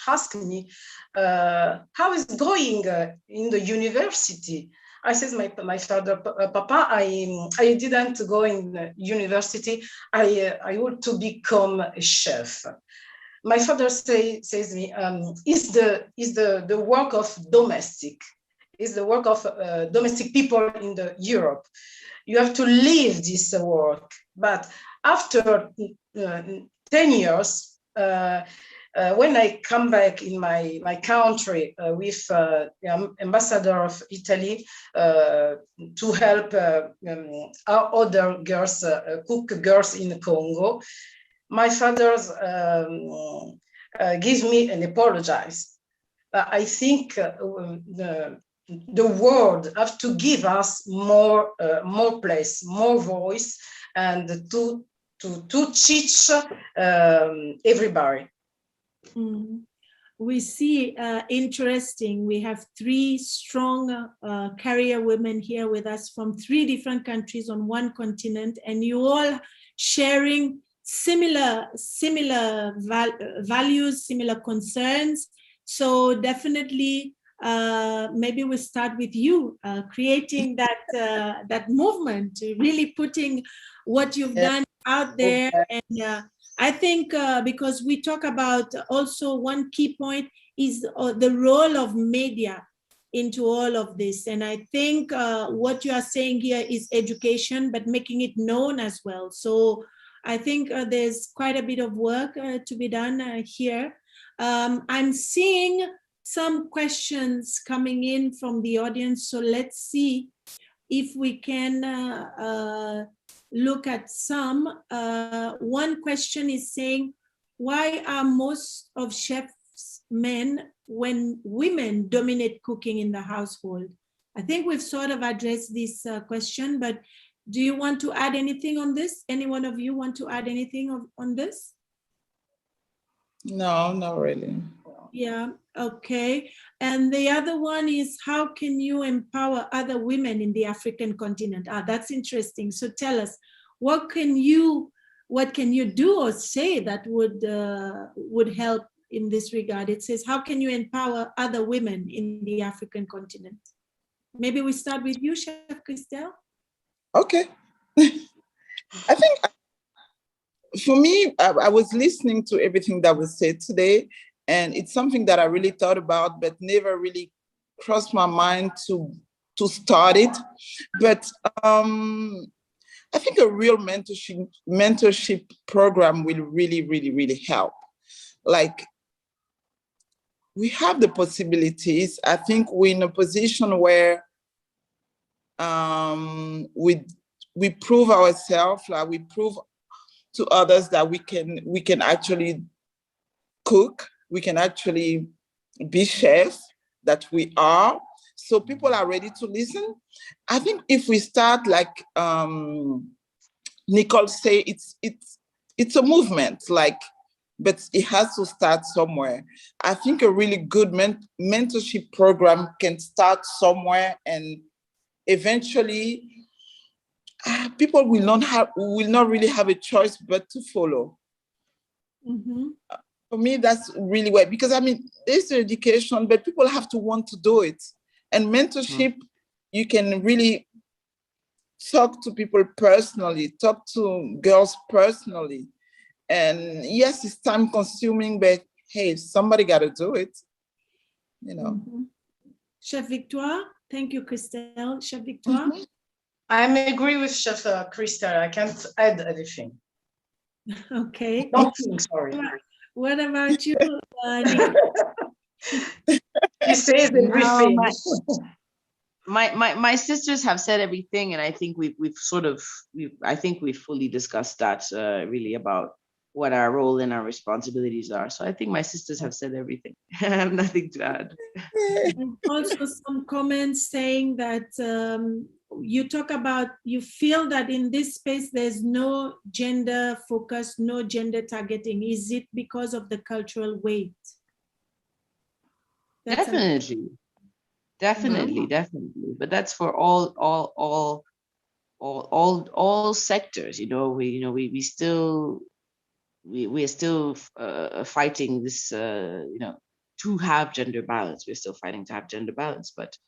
asked me how is it going in the university. I said, my father, Papa, I didn't go in university. I want to become a chef. My father says me, is the work of domestic. Is the work of domestic people in Europe. You have to leave this work. But after 10 years, when I come back in my country with the ambassador of Italy to help our other girls, cook girls in Congo, my father gives me an apologize. I think the world have to give us more place, more voice, and to teach everybody. we see interesting. We have three strong career women here with us from three different countries on one continent, and you all sharing similar values, similar concerns. So definitely, maybe we start with you, creating that movement, really putting what you've done out there. And I think because we talk about also one key point is the role of media into all of this. And I think what you are saying here is education, but making it known as well. So I think there's quite a bit of work to be done here. I'm seeing some questions coming in from the audience. So let's see if we can look at some. One question is saying, why are most of chefs men when women dominate cooking in the household? I think we've sort of addressed this question, but do you want to add anything on this? Any one of you want to add anything on this? No, not really. Yeah, okay. And the other one is, how can you empower other women in the African continent? That's interesting. So tell us, what can you do or say that would help in this regard? It says, how can you empower other women in the African continent? Maybe we start with you, Chef Christelle. Okay. I think for me, I was listening to everything that was said today, and it's something that I really thought about, but never really crossed my mind to start it. But I think a real mentorship program will really help. Like, we have the possibilities. I think we're in a position where we prove ourselves, like we prove to others that we can actually cook, we can actually be chefs, that we are. So people are ready to listen. I think if we start, like Nicole say, it's a movement, like, but it has to start somewhere. I think a really good mentorship program can start somewhere, and eventually people will not really have a choice but to follow. Mm-hmm. For me, that's really why, because I mean, there's education, but people have to want to do it. And mentorship, you can really talk to people personally, talk to girls personally. And yes, it's time consuming, but hey, somebody got to do it, you know. Mm-hmm. Chef Victoire, thank you, Christelle. Chef Victoire? Mm-hmm. I agree with Chef Christelle. I can't add anything. Okay. Don't think, sorry. What about you, He says everything. My sisters have said everything, and I think we've fully discussed that really about what our role and our responsibilities are. So I think my sisters have said everything. I have nothing to add. Also, some comments saying that you talk about, you feel that in this space there's no gender focus, no gender targeting. Is it because of the cultural weight? Definitely. But that's for all sectors. You know, we still we're still fighting this. To have gender balance. We're still fighting to have gender balance, but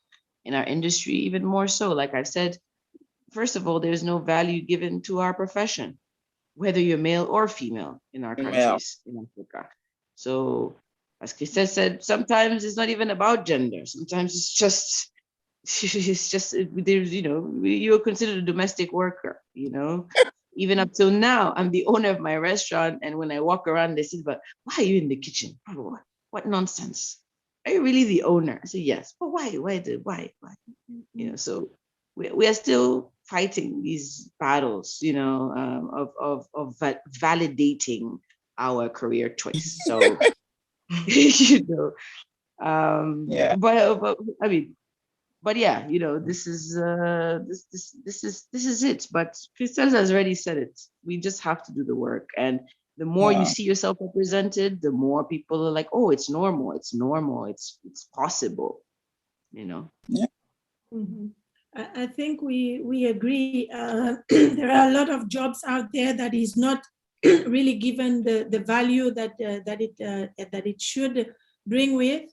in our industry, even more so. Like I've said, first of all, there's no value given to our profession, whether you're male or female in our countries in Africa. So, as Christelle said, sometimes it's not even about gender. Sometimes it's just there's, you're considered a domestic worker, Even up till now, I'm the owner of my restaurant, and when I walk around, they say, "But why are you in the kitchen? What nonsense? Are you really the owner?" I say, "Yes." But why? Why? So we are still fighting these battles, of validating our career choice. So, Yeah. But I mean, but yeah, this is this is it. But Christelle has already said it. We just have to do the work, and The more you see yourself represented, the more people are like, oh, it's normal, it's normal, it's possible, you know? Yeah. Mhm. I think we agree. There are a lot of jobs out there that is not really given the value that it should bring with,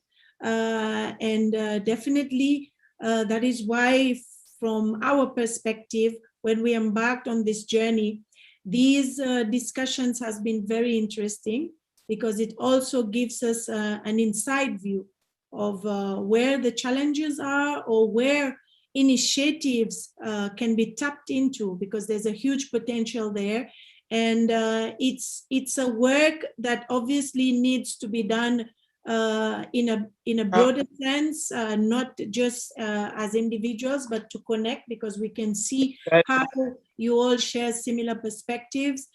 and definitely that is why, from our perspective, when we embarked on this journey, these discussions has been very interesting, because it also gives us an inside view of where the challenges are, or where initiatives can be tapped into, because there's a huge potential there. And it's a work that obviously needs to be done in a broader sense, not just as individuals, but to connect, because we can see how you all share similar perspectives,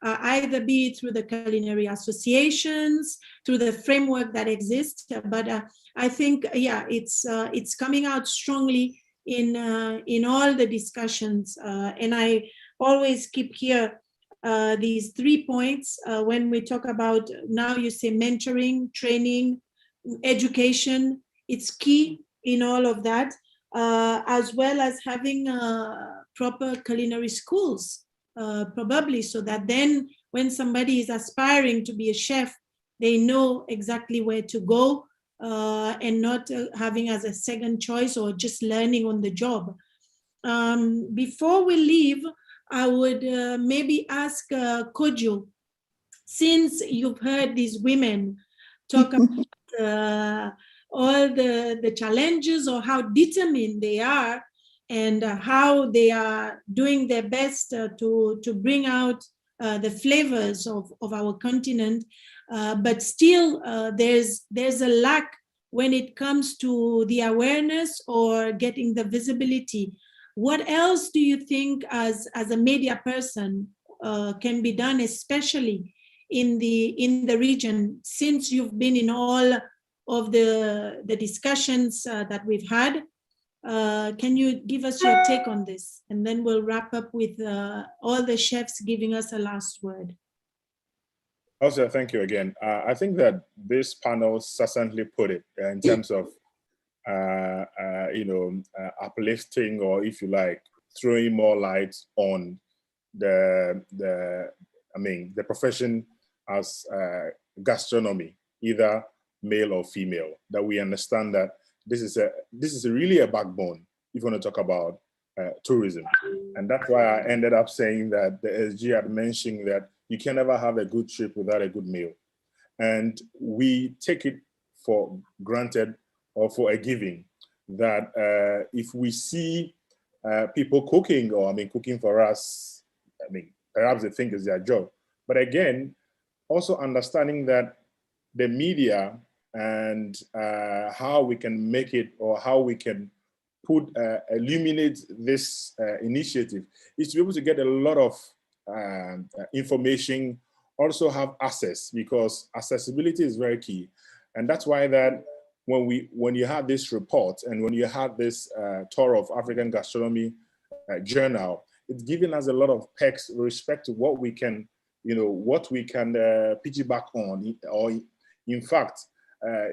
either be it through the culinary associations, through the framework that exists. But I think, yeah, it's coming out strongly in all the discussions, and I always keep here these 3 points when we talk about, now you say mentoring, training, education. It's key in all of that, as well as having proper culinary schools, probably, so that then when somebody is aspiring to be a chef, they know exactly where to go, and not having as a second choice or just learning on the job. Before we leave, I would maybe ask Kojo, since you've heard these women talk about all the challenges, or how determined they are, and how they are doing their best to bring out the flavors of our continent, but still there's a lack when it comes to the awareness or getting the visibility. What else do you think, as a media person, can be done, especially in the region, since you've been in all of the discussions that we've had? Can you give us your take on this? And then we'll wrap up with all the chefs giving us a last word. Also, thank you again. I think that this panel certainly put it in terms of uplifting, or if you like, throwing more light on the profession as gastronomy, either male or female. That we understand that this is really a backbone if you want to talk about tourism, and that's why I ended up saying that the SG had mentioned that you can never have a good trip without a good meal, and we take it for granted, or for a giving, that if we see people cooking, or cooking for us, perhaps they think it's their job. But again, also understanding that the media and how we can make it, or how we can illuminate this initiative, is to be able to get a lot of information, also have access, because accessibility is very key. And that's why that when you have this report, and when you have this tour of African Gastronomy journal, it's giving us a lot of perks with respect to what we can, piggyback on, or in fact,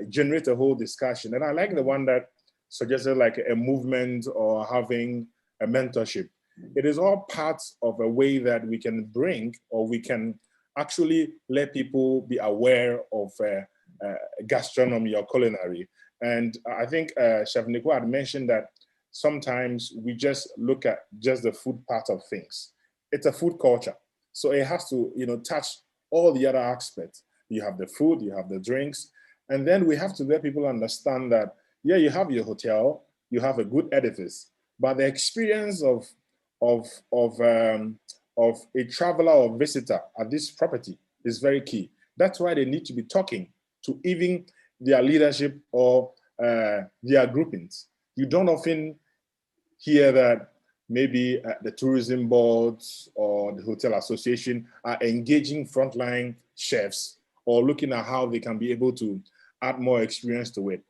generate a whole discussion. And I like the one that suggested like a movement, or having a mentorship. It is all parts of a way that we can bring, or we can actually let people be aware of gastronomy or culinary. And I think Chef Nico had mentioned that sometimes we just look at just the food part of things. It's a food culture. So it has to, touch all the other aspects. You have the food, you have the drinks, and then we have to let people understand that, yeah, you have your hotel, you have a good edifice, but the experience of a traveler or visitor at this property is very key. That's why they need to be talking to even their leadership, or their groupings. You don't often hear that maybe the tourism boards or the hotel association are engaging frontline chefs, or looking at how they can be able to add more experience to it.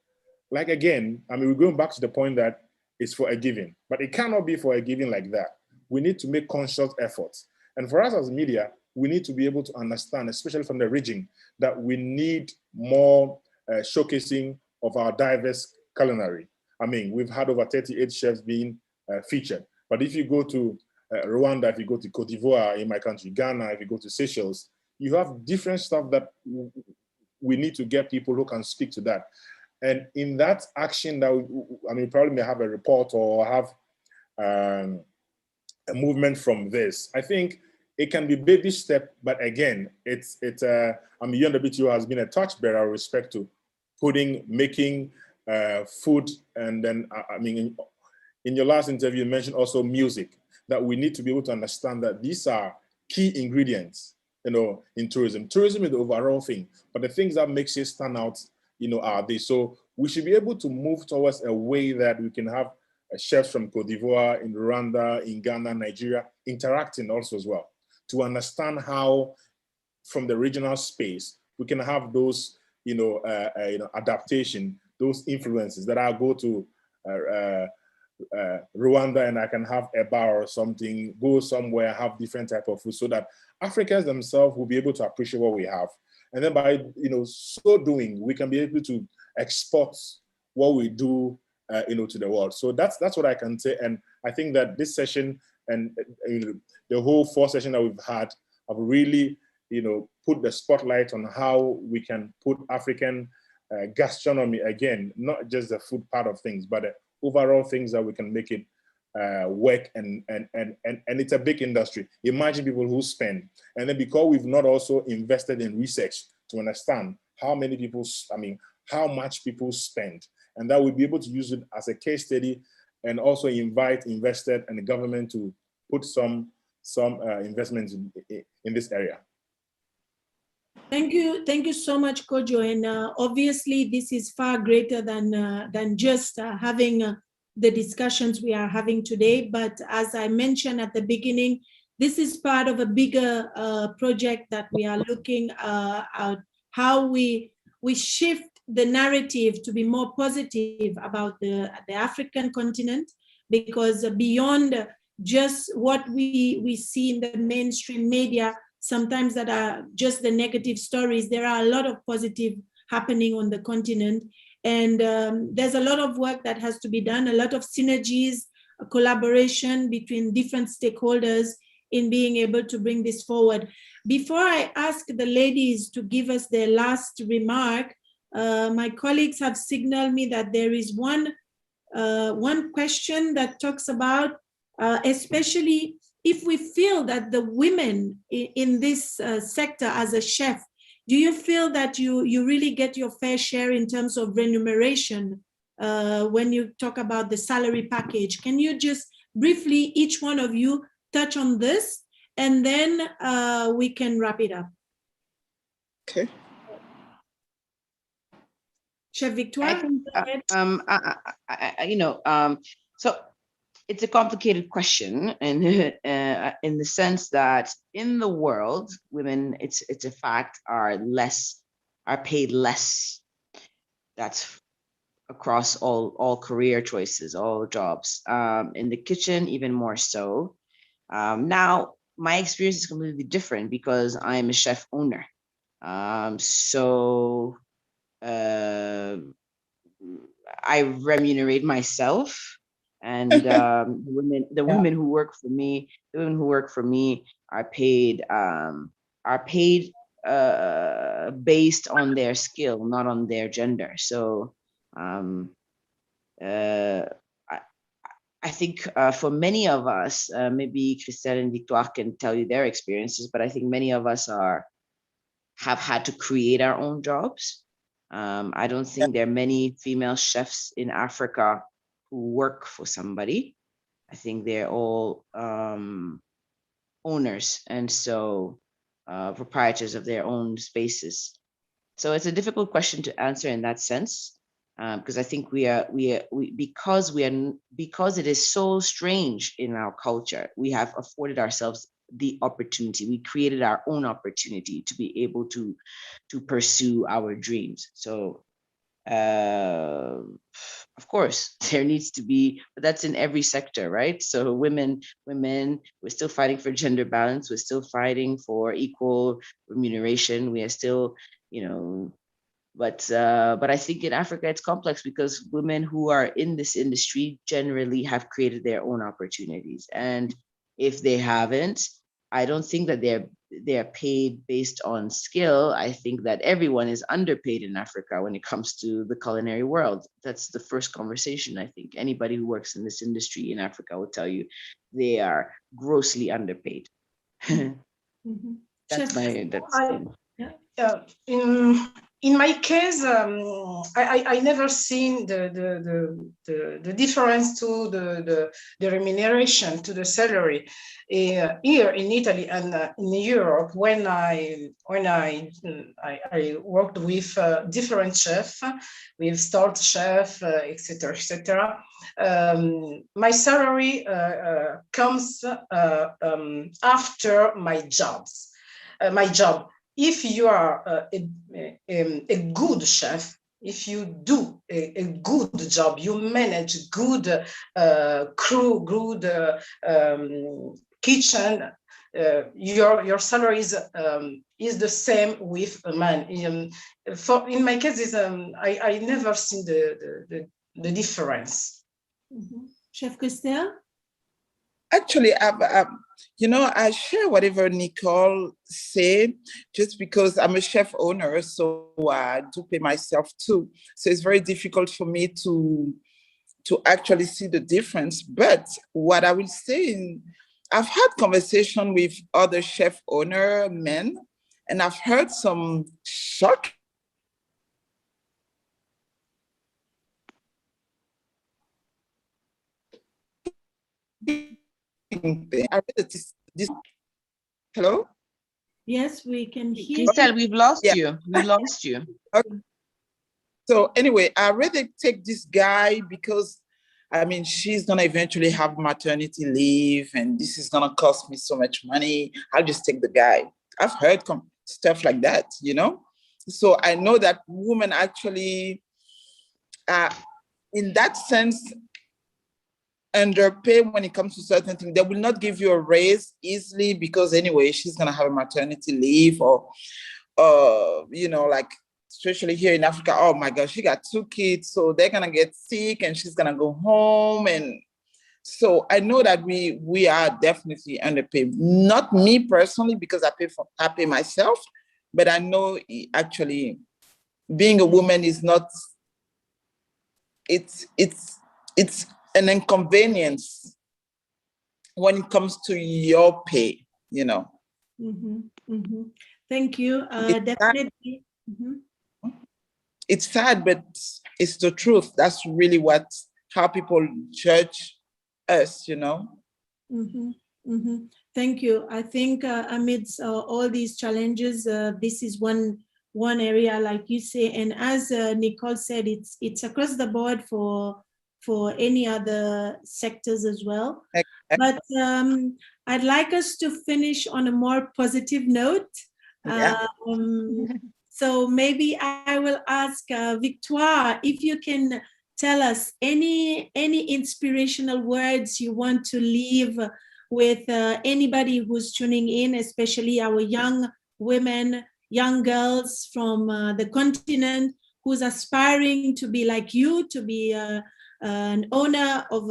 Like, again, we're going back to the point that it's for a giving, but it cannot be for a giving like that. We need to make conscious efforts. And for us as media, we need to be able to understand, especially from the region, that we need more showcasing of our diverse culinary. I mean, we've had over 38 chefs being featured. But if you go to Rwanda, if you go to Cote d'Ivoire, in my country, Ghana, if you go to Seychelles, you have different stuff that we need to get people who can speak to that. And in that action, that I mean, probably may have a report or have a movement from this. I think it can be baby step, but again, I mean, UNWTO has been a torchbearer with respect to making food, and then I mean, in your last interview, you mentioned also music, that we need to be able to understand that these are key ingredients, you know, in tourism. Tourism is the overall thing, but the things that makes it stand out, you know, are these. So we should be able to move towards a way that we can have chefs from Cote d'Ivoire, in Rwanda, in Ghana, Nigeria, interacting also as well, to understand how, from the regional space, we can have those, you know, adaptation, those influences that I'll go to Rwanda and I can have a bar or something, go somewhere, have different type of food, so that Africans themselves will be able to appreciate what we have. And then by, you know, so doing, we can be able to export what we do, you know, to the world. So that's what I can say. And I think that this session and the whole 4 sessions that we've had have really, you know, put the spotlight on how we can put African gastronomy, again, not just the food part of things, but the overall things that we can make it work, and it's a big industry. Imagine people who spend, and then because we've not also invested in research to understand how many people, I mean, how much people spend, and that we'll be able to use it as a case study, and also invite investors and the government to put some investments in this area. Thank you so much, Kojo. And obviously, this is far greater than just having the discussions we are having today. But as I mentioned at the beginning, this is part of a bigger project that we are looking at how we shift the narrative to be more positive about the African continent, because beyond just what we see in the mainstream media, sometimes that are just the negative stories, there are a lot of positive happening on the continent. And there's a lot of work that has to be done, a lot of synergies, collaboration between different stakeholders in being able to bring this forward. Before I ask the ladies to give us their last remark, my colleagues have signaled me that there is one question that talks about, especially if we feel that the women in this sector as a chef, do you feel that you really get your fair share in terms of remuneration when you talk about the salary package? Can you just briefly, each one of you, touch on this, and then we can wrap it up. Okay. Chef Victoire? So it's a complicated question, and in the sense that in the world, women, it's a fact, are paid less. That's across all career choices, all jobs. In the kitchen, even more so. Now, my experience is completely different because I am a chef owner. So I remunerate myself, and the women who work for me, are paid based on their skill, not on their gender. So I think for many of us, maybe Christelle and Victoire can tell you their experiences, but I think many of us have had to create our own jobs. I don't think there are many female chefs in Africa who work for somebody. I think they're all owners, and so proprietors of their own spaces. So it's a difficult question to answer in that sense, because I think because it is so strange in our culture, we have afforded ourselves the opportunity. We created our own opportunity to be able to pursue our dreams. So Of course, there needs to be, but that's in every sector, right? So women, we're still fighting for gender balance. We're still fighting for equal remuneration. We are still, but I think in Africa it's complex because women who are in this industry generally have created their own opportunities, and if they haven't, I don't think that they're paid based on skill. I think that everyone is underpaid in Africa when it comes to the culinary world. That's the first conversation. I think anybody who works in this industry in Africa will tell you they are grossly underpaid. Mm-hmm. That's in my case, I never seen the difference to the remuneration, to the salary here in Italy and in Europe. When I worked with different chefs, with start chef, etc., etc. My salary comes after my jobs. My job. If you are a good chef, if you do a good job, you manage good crew, good kitchen, your salary is the same with a man. In my case, I never seen the difference. Mm-hmm. Chef Christelle? Actually, I share whatever Nicole said, just because I'm a chef owner, so I do pay myself too. So it's very difficult for me to actually see the difference. But what I will say, I've had conversation with other chef owner men, and I've heard some shocking thing. I read this. Hello? Yes, we can hear Christelle, we've lost Yeah. you. We lost you. Okay. So anyway, I rather take this guy because, I mean, she's gonna eventually have maternity leave and this is gonna cost me so much money. I'll just take the guy. I've heard stuff like that, So I know that women actually, in that sense, underpay when it comes to certain things. They will not give you a raise easily because anyway, she's gonna have a maternity leave or like especially here in Africa, oh my gosh, she got 2 kids, so they're gonna get sick and she's gonna go home. And so I know that we are definitely underpaid. Not me personally, because I pay myself, but I know actually being a woman is not, it's an inconvenience when it comes to your pay, Mm-hmm. Mm-hmm. Thank you. Definitely. Mm-hmm. It's sad, but it's the truth. That's really how people judge us, Mm-hmm. Mm-hmm. Thank you. I think amidst all these challenges, this is one area, like you say, and as Nicole said, it's across the board for any other sectors as well. But I'd like us to finish on a more positive note. Yeah. So maybe I will ask Victoire if you can tell us any inspirational words you want to leave with anybody who's tuning in, especially our young women, young girls from the continent who's aspiring to be like you, to be an owner of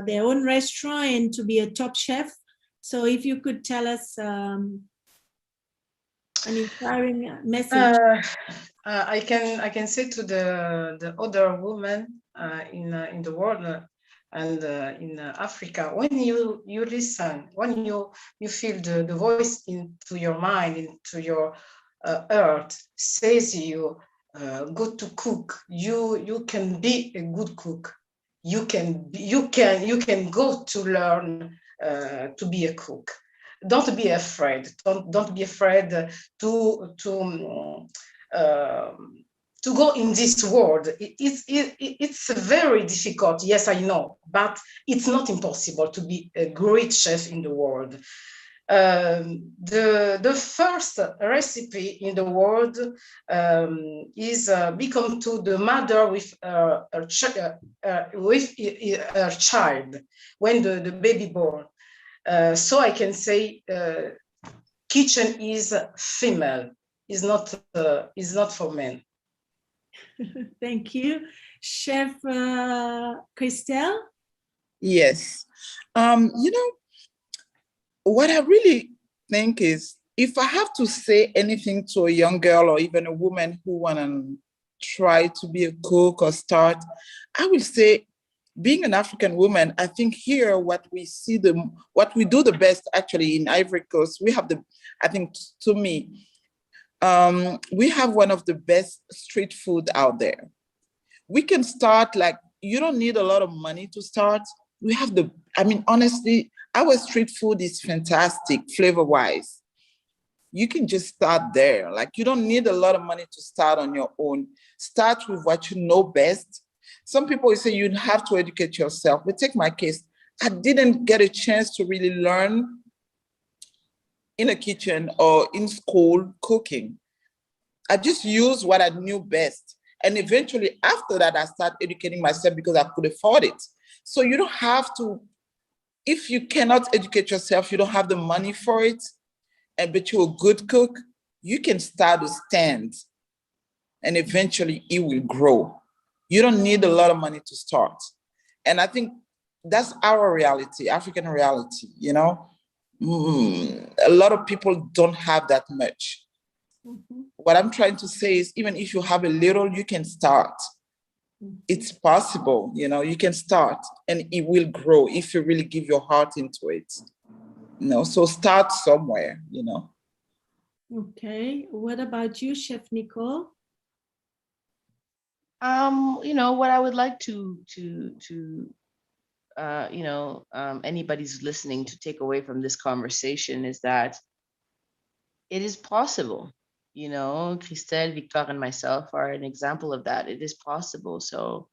their own restaurant and to be a top chef. So if you could tell us an inspiring message. I can say to the other women in the world and in Africa, when you listen, when you feel the voice into your mind, into your heart, says you go to cook. You can be a good cook. You can go to learn to be a cook. Don't be afraid. Don't be afraid to go in this world. It's very difficult. Yes, I know, but it's not impossible to be a great chef in the world. The first recipe in the world is become to the mother with her child when the baby born. So I can say kitchen is female, is not for men. Thank you. Chef Christelle? Yes. You know, what I really think is, if I have to say anything to a young girl or even a woman who want to try to be a cook or start, I will say, being an African woman, I think here what we do the best actually in Ivory Coast, we have I think to me, we have one of the best street food out there. We can start, like, you don't need a lot of money to start. We have honestly, our street food is fantastic flavor-wise. You can just start there. Like, you don't need a lot of money to start on your own. Start with what you know best. Some people say you have to educate yourself, but take my case. I didn't get a chance to really learn in a kitchen or in school cooking. I just used what I knew best. And eventually after that, I started educating myself because I could afford it. So you don't have to, if you cannot educate yourself, you don't have the money for it, but you're a good cook, you can start a stand and eventually it will grow. You don't need a lot of money to start. And I think that's our reality, African reality, you know? A lot of people don't have that much. Mm-hmm. What I'm trying to say is, even if you have a little, you can start. Mm-hmm. It's possible, you know, you can start and it will grow if you really give your heart into it. You know, so start somewhere, you know. Okay, what about you, Chef Nicole? You know, what I would like anybody's listening to take away from this conversation is that it is possible. You know, Christelle, Victor, and myself are an example of that. It is possible. So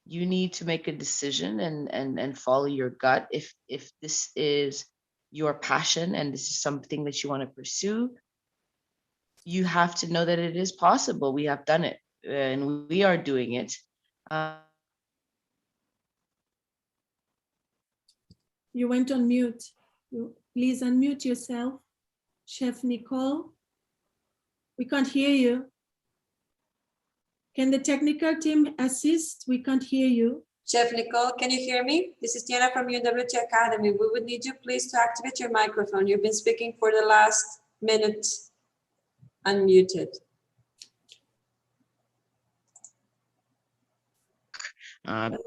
you need to make a decision and follow your gut. If this is your passion and this is something that you want to pursue, you have to know that it is possible. We have done it and we are doing it. You went on mute. Please unmute yourself. Chef Nicole, we can't hear you. Can the technical team assist? We can't hear you. Chef Nicole, can you hear me? This is Tiana from UNWTO Academy. We would need you please to activate your microphone. You've been speaking for the last minute unmuted.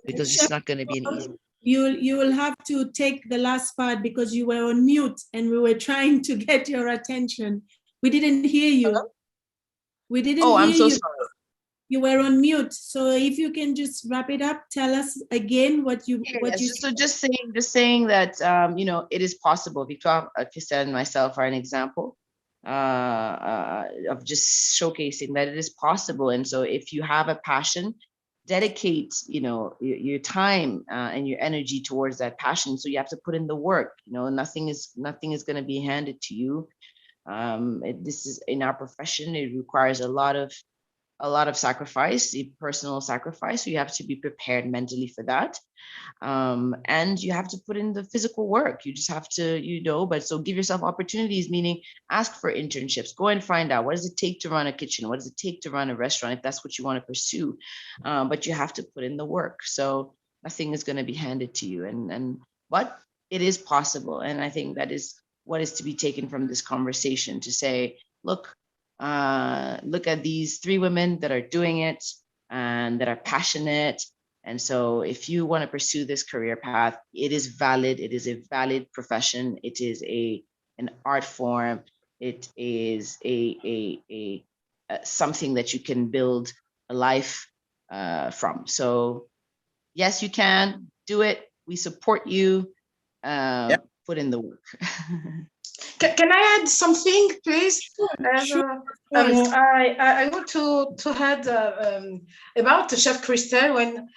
Because it's not going to be an easy. You will have to take the last part because you were on mute and we were trying to get your attention. We didn't hear you. Hello? We didn't hear I'm so you. sorry. You were on mute. So if you can just wrap it up, tell us again what you So just saying that you know, it is possible. Victoire, Christelle, and myself are an example of just showcasing that it is possible. And so if you have a passion, dedicate, you know, your time and your energy towards that passion. So you have to put in the work. You know, nothing is going to be handed to you. This is in our profession. It requires a lot of sacrifice, personal sacrifice. So you have to be prepared mentally for that. And you have to put in the physical work. You just have to, you know, but so give yourself opportunities, meaning ask for internships, go and find out what does it take to run a kitchen? What does it take to run a restaurant if that's what you want to pursue? But you have to put in the work. So nothing is going to be handed to you. But it is possible. And I think that is what is to be taken from this conversation, to say, look at these 3 women that are doing it and that are passionate. And so if you want to pursue this career path, it is valid. It is a valid profession. It is an art form. It is a something that you can build a life from. So yes, you can do it. We support you. Put in the work. Can I add something, please? Sure. I want to add about Chef Christelle when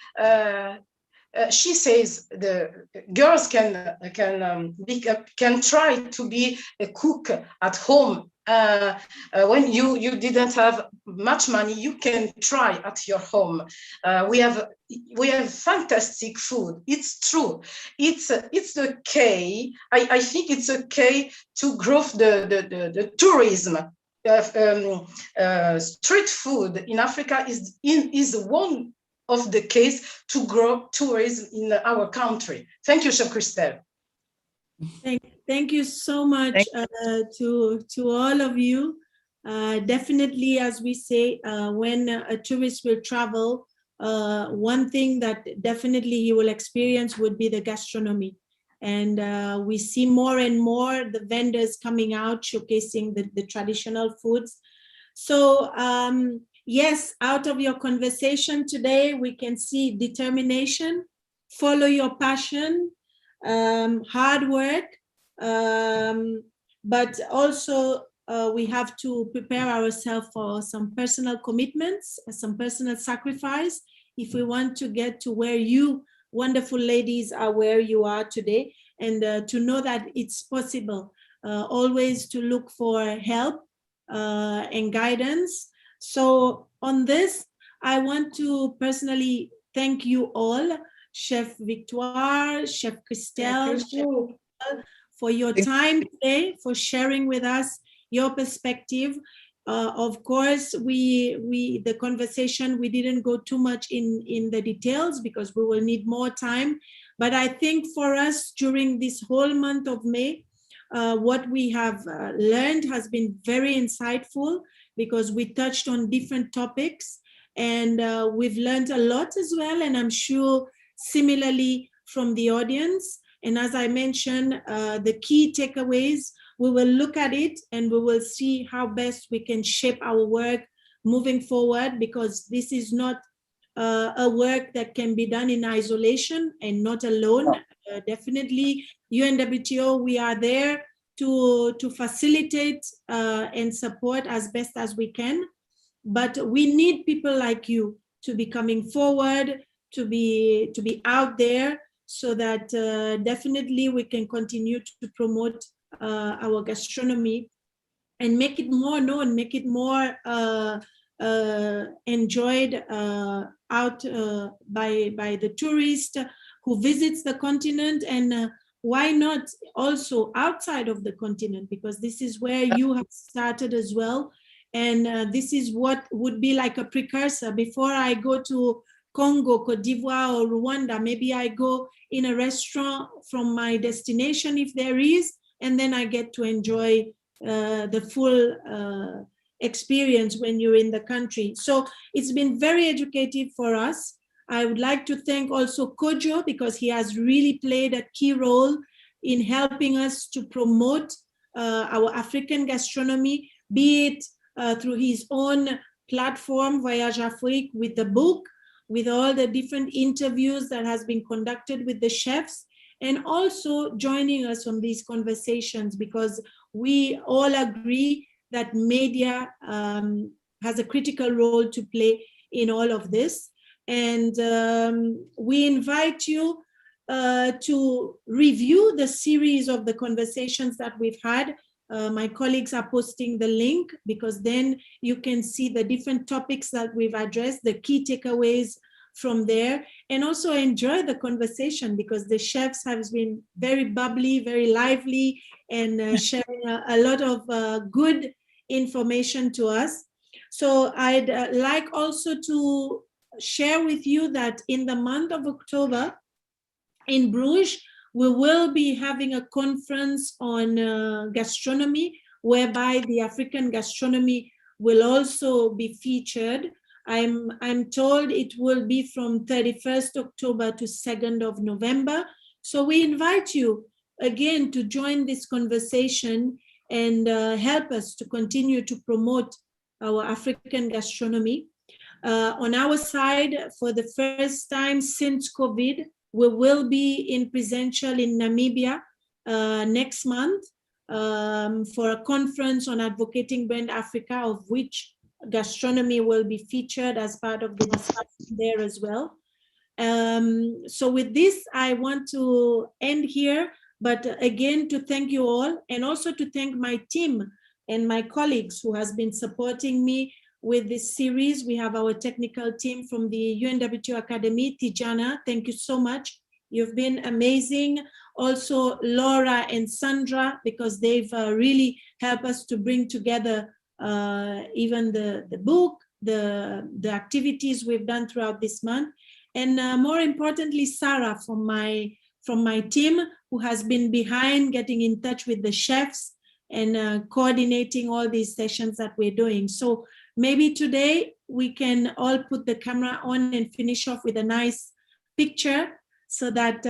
she says the girls can try to be a cook at home. When you didn't have much money, you can try at your home. We have fantastic food. It's true. It's okay. I think it's okay to grow the tourism. Street food in Africa is one of the case to grow tourism in our country. Thank you, Chef Christelle. Thank you so much to all of you. Definitely, as we say, when a tourist will travel, one thing that definitely he will experience would be the gastronomy. And we see more and more the vendors coming out showcasing the traditional foods. So yes, out of your conversation today, we can see determination, follow your passion, hard work, but also we have to prepare ourselves for some personal commitments, some personal sacrifice, if we want to get to where you wonderful ladies are where you are today, and to know that it's possible, always to look for help and guidance. So on this, I want to personally thank you all, Chef Victoire, Chef Christelle, for your time today, for sharing with us your perspective. Of course, the conversation, we didn't go too much in the details because we will need more time. But I think for us during this whole month of May, what we have learned has been very insightful because we touched on different topics, and we've learned a lot as well. And I'm sure similarly from the audience. And as I mentioned, the key takeaways, we will look at it and we will see how best we can shape our work moving forward, because this is not a work that can be done in isolation and not alone. Definitely, UNWTO, we are there to facilitate and support as best as we can. But we need people like you to be coming forward, to be out there, so that definitely we can continue to promote our gastronomy and make it more known, make it more enjoyed out by the tourist who visits the continent, and why not also outside of the continent, because this is where you have started as well. And this is what would be like a precursor. Before I go to Congo, Cote d'Ivoire, or Rwanda, maybe I go in a restaurant from my destination if there is, and then I get to enjoy the full experience when you're in the country. So it's been very educative for us. I would like to thank also Kojo, because he has really played a key role in helping us to promote our African gastronomy, be it through his own platform, Voyage Afrique, with the book, with all the different interviews that has been conducted with the chefs, and also joining us on these conversations, because we all agree that media has a critical role to play in all of this. And we invite you to review the series of the conversations that we've had. My colleagues are posting the link, because then you can see the different topics that we've addressed, the key takeaways from there, and also enjoy the conversation, because the chefs have been very bubbly, very lively, and sharing a lot of good information to us. So I'd like also to share with you that in the month of October in Bruges, we will be having a conference on gastronomy, whereby the African gastronomy will also be featured. I'm told it will be from 31st October to 2nd of November. So we invite you again to join this conversation and help us to continue to promote our African gastronomy. On our side, for the first time since COVID, we will be in presential in Namibia next month for a conference on advocating brand Africa, of which gastronomy will be featured as part of the discussion there as well. So with this, I want to end here, but again, to thank you all, and also to thank my team and my colleagues who has been supporting me with this series. We have our technical team from the UNWTO Academy. Tijana, thank you so much. You've been amazing. Also Laura and Sandra, because they've really helped us to bring together even the book, the activities we've done throughout this month. And more importantly, Sarah from my team, who has been behind getting in touch with the chefs and coordinating all these sessions that we're doing. So maybe today we can all put the camera on and finish off with a nice picture so that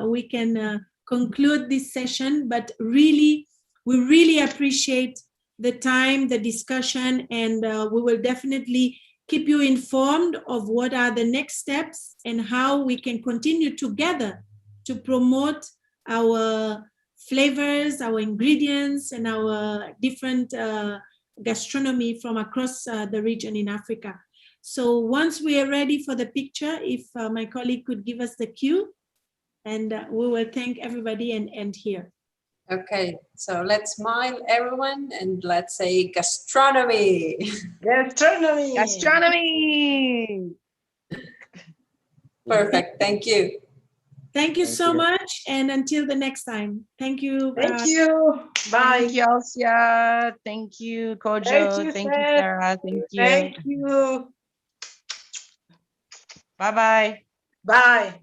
we can conclude this session. But really, we really appreciate the time, the discussion, and we will definitely keep you informed of what are the next steps and how we can continue together to promote our flavors, our ingredients, and our different gastronomy from across the region in Africa. So once we are ready for the picture, if my colleague could give us the cue, and we will thank everybody and end here. Okay, so let's smile, everyone, and let's say gastronomy. Gastronomy. Gastronomy. Perfect, thank you. Thank you so much, and until the next time. Thank you. Thank you. Bye. Thank you, Elsia. Thank you, Kojo. Thank you, Seth. Sarah. Thank you. Thank you. Bye-bye. Bye.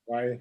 Bye.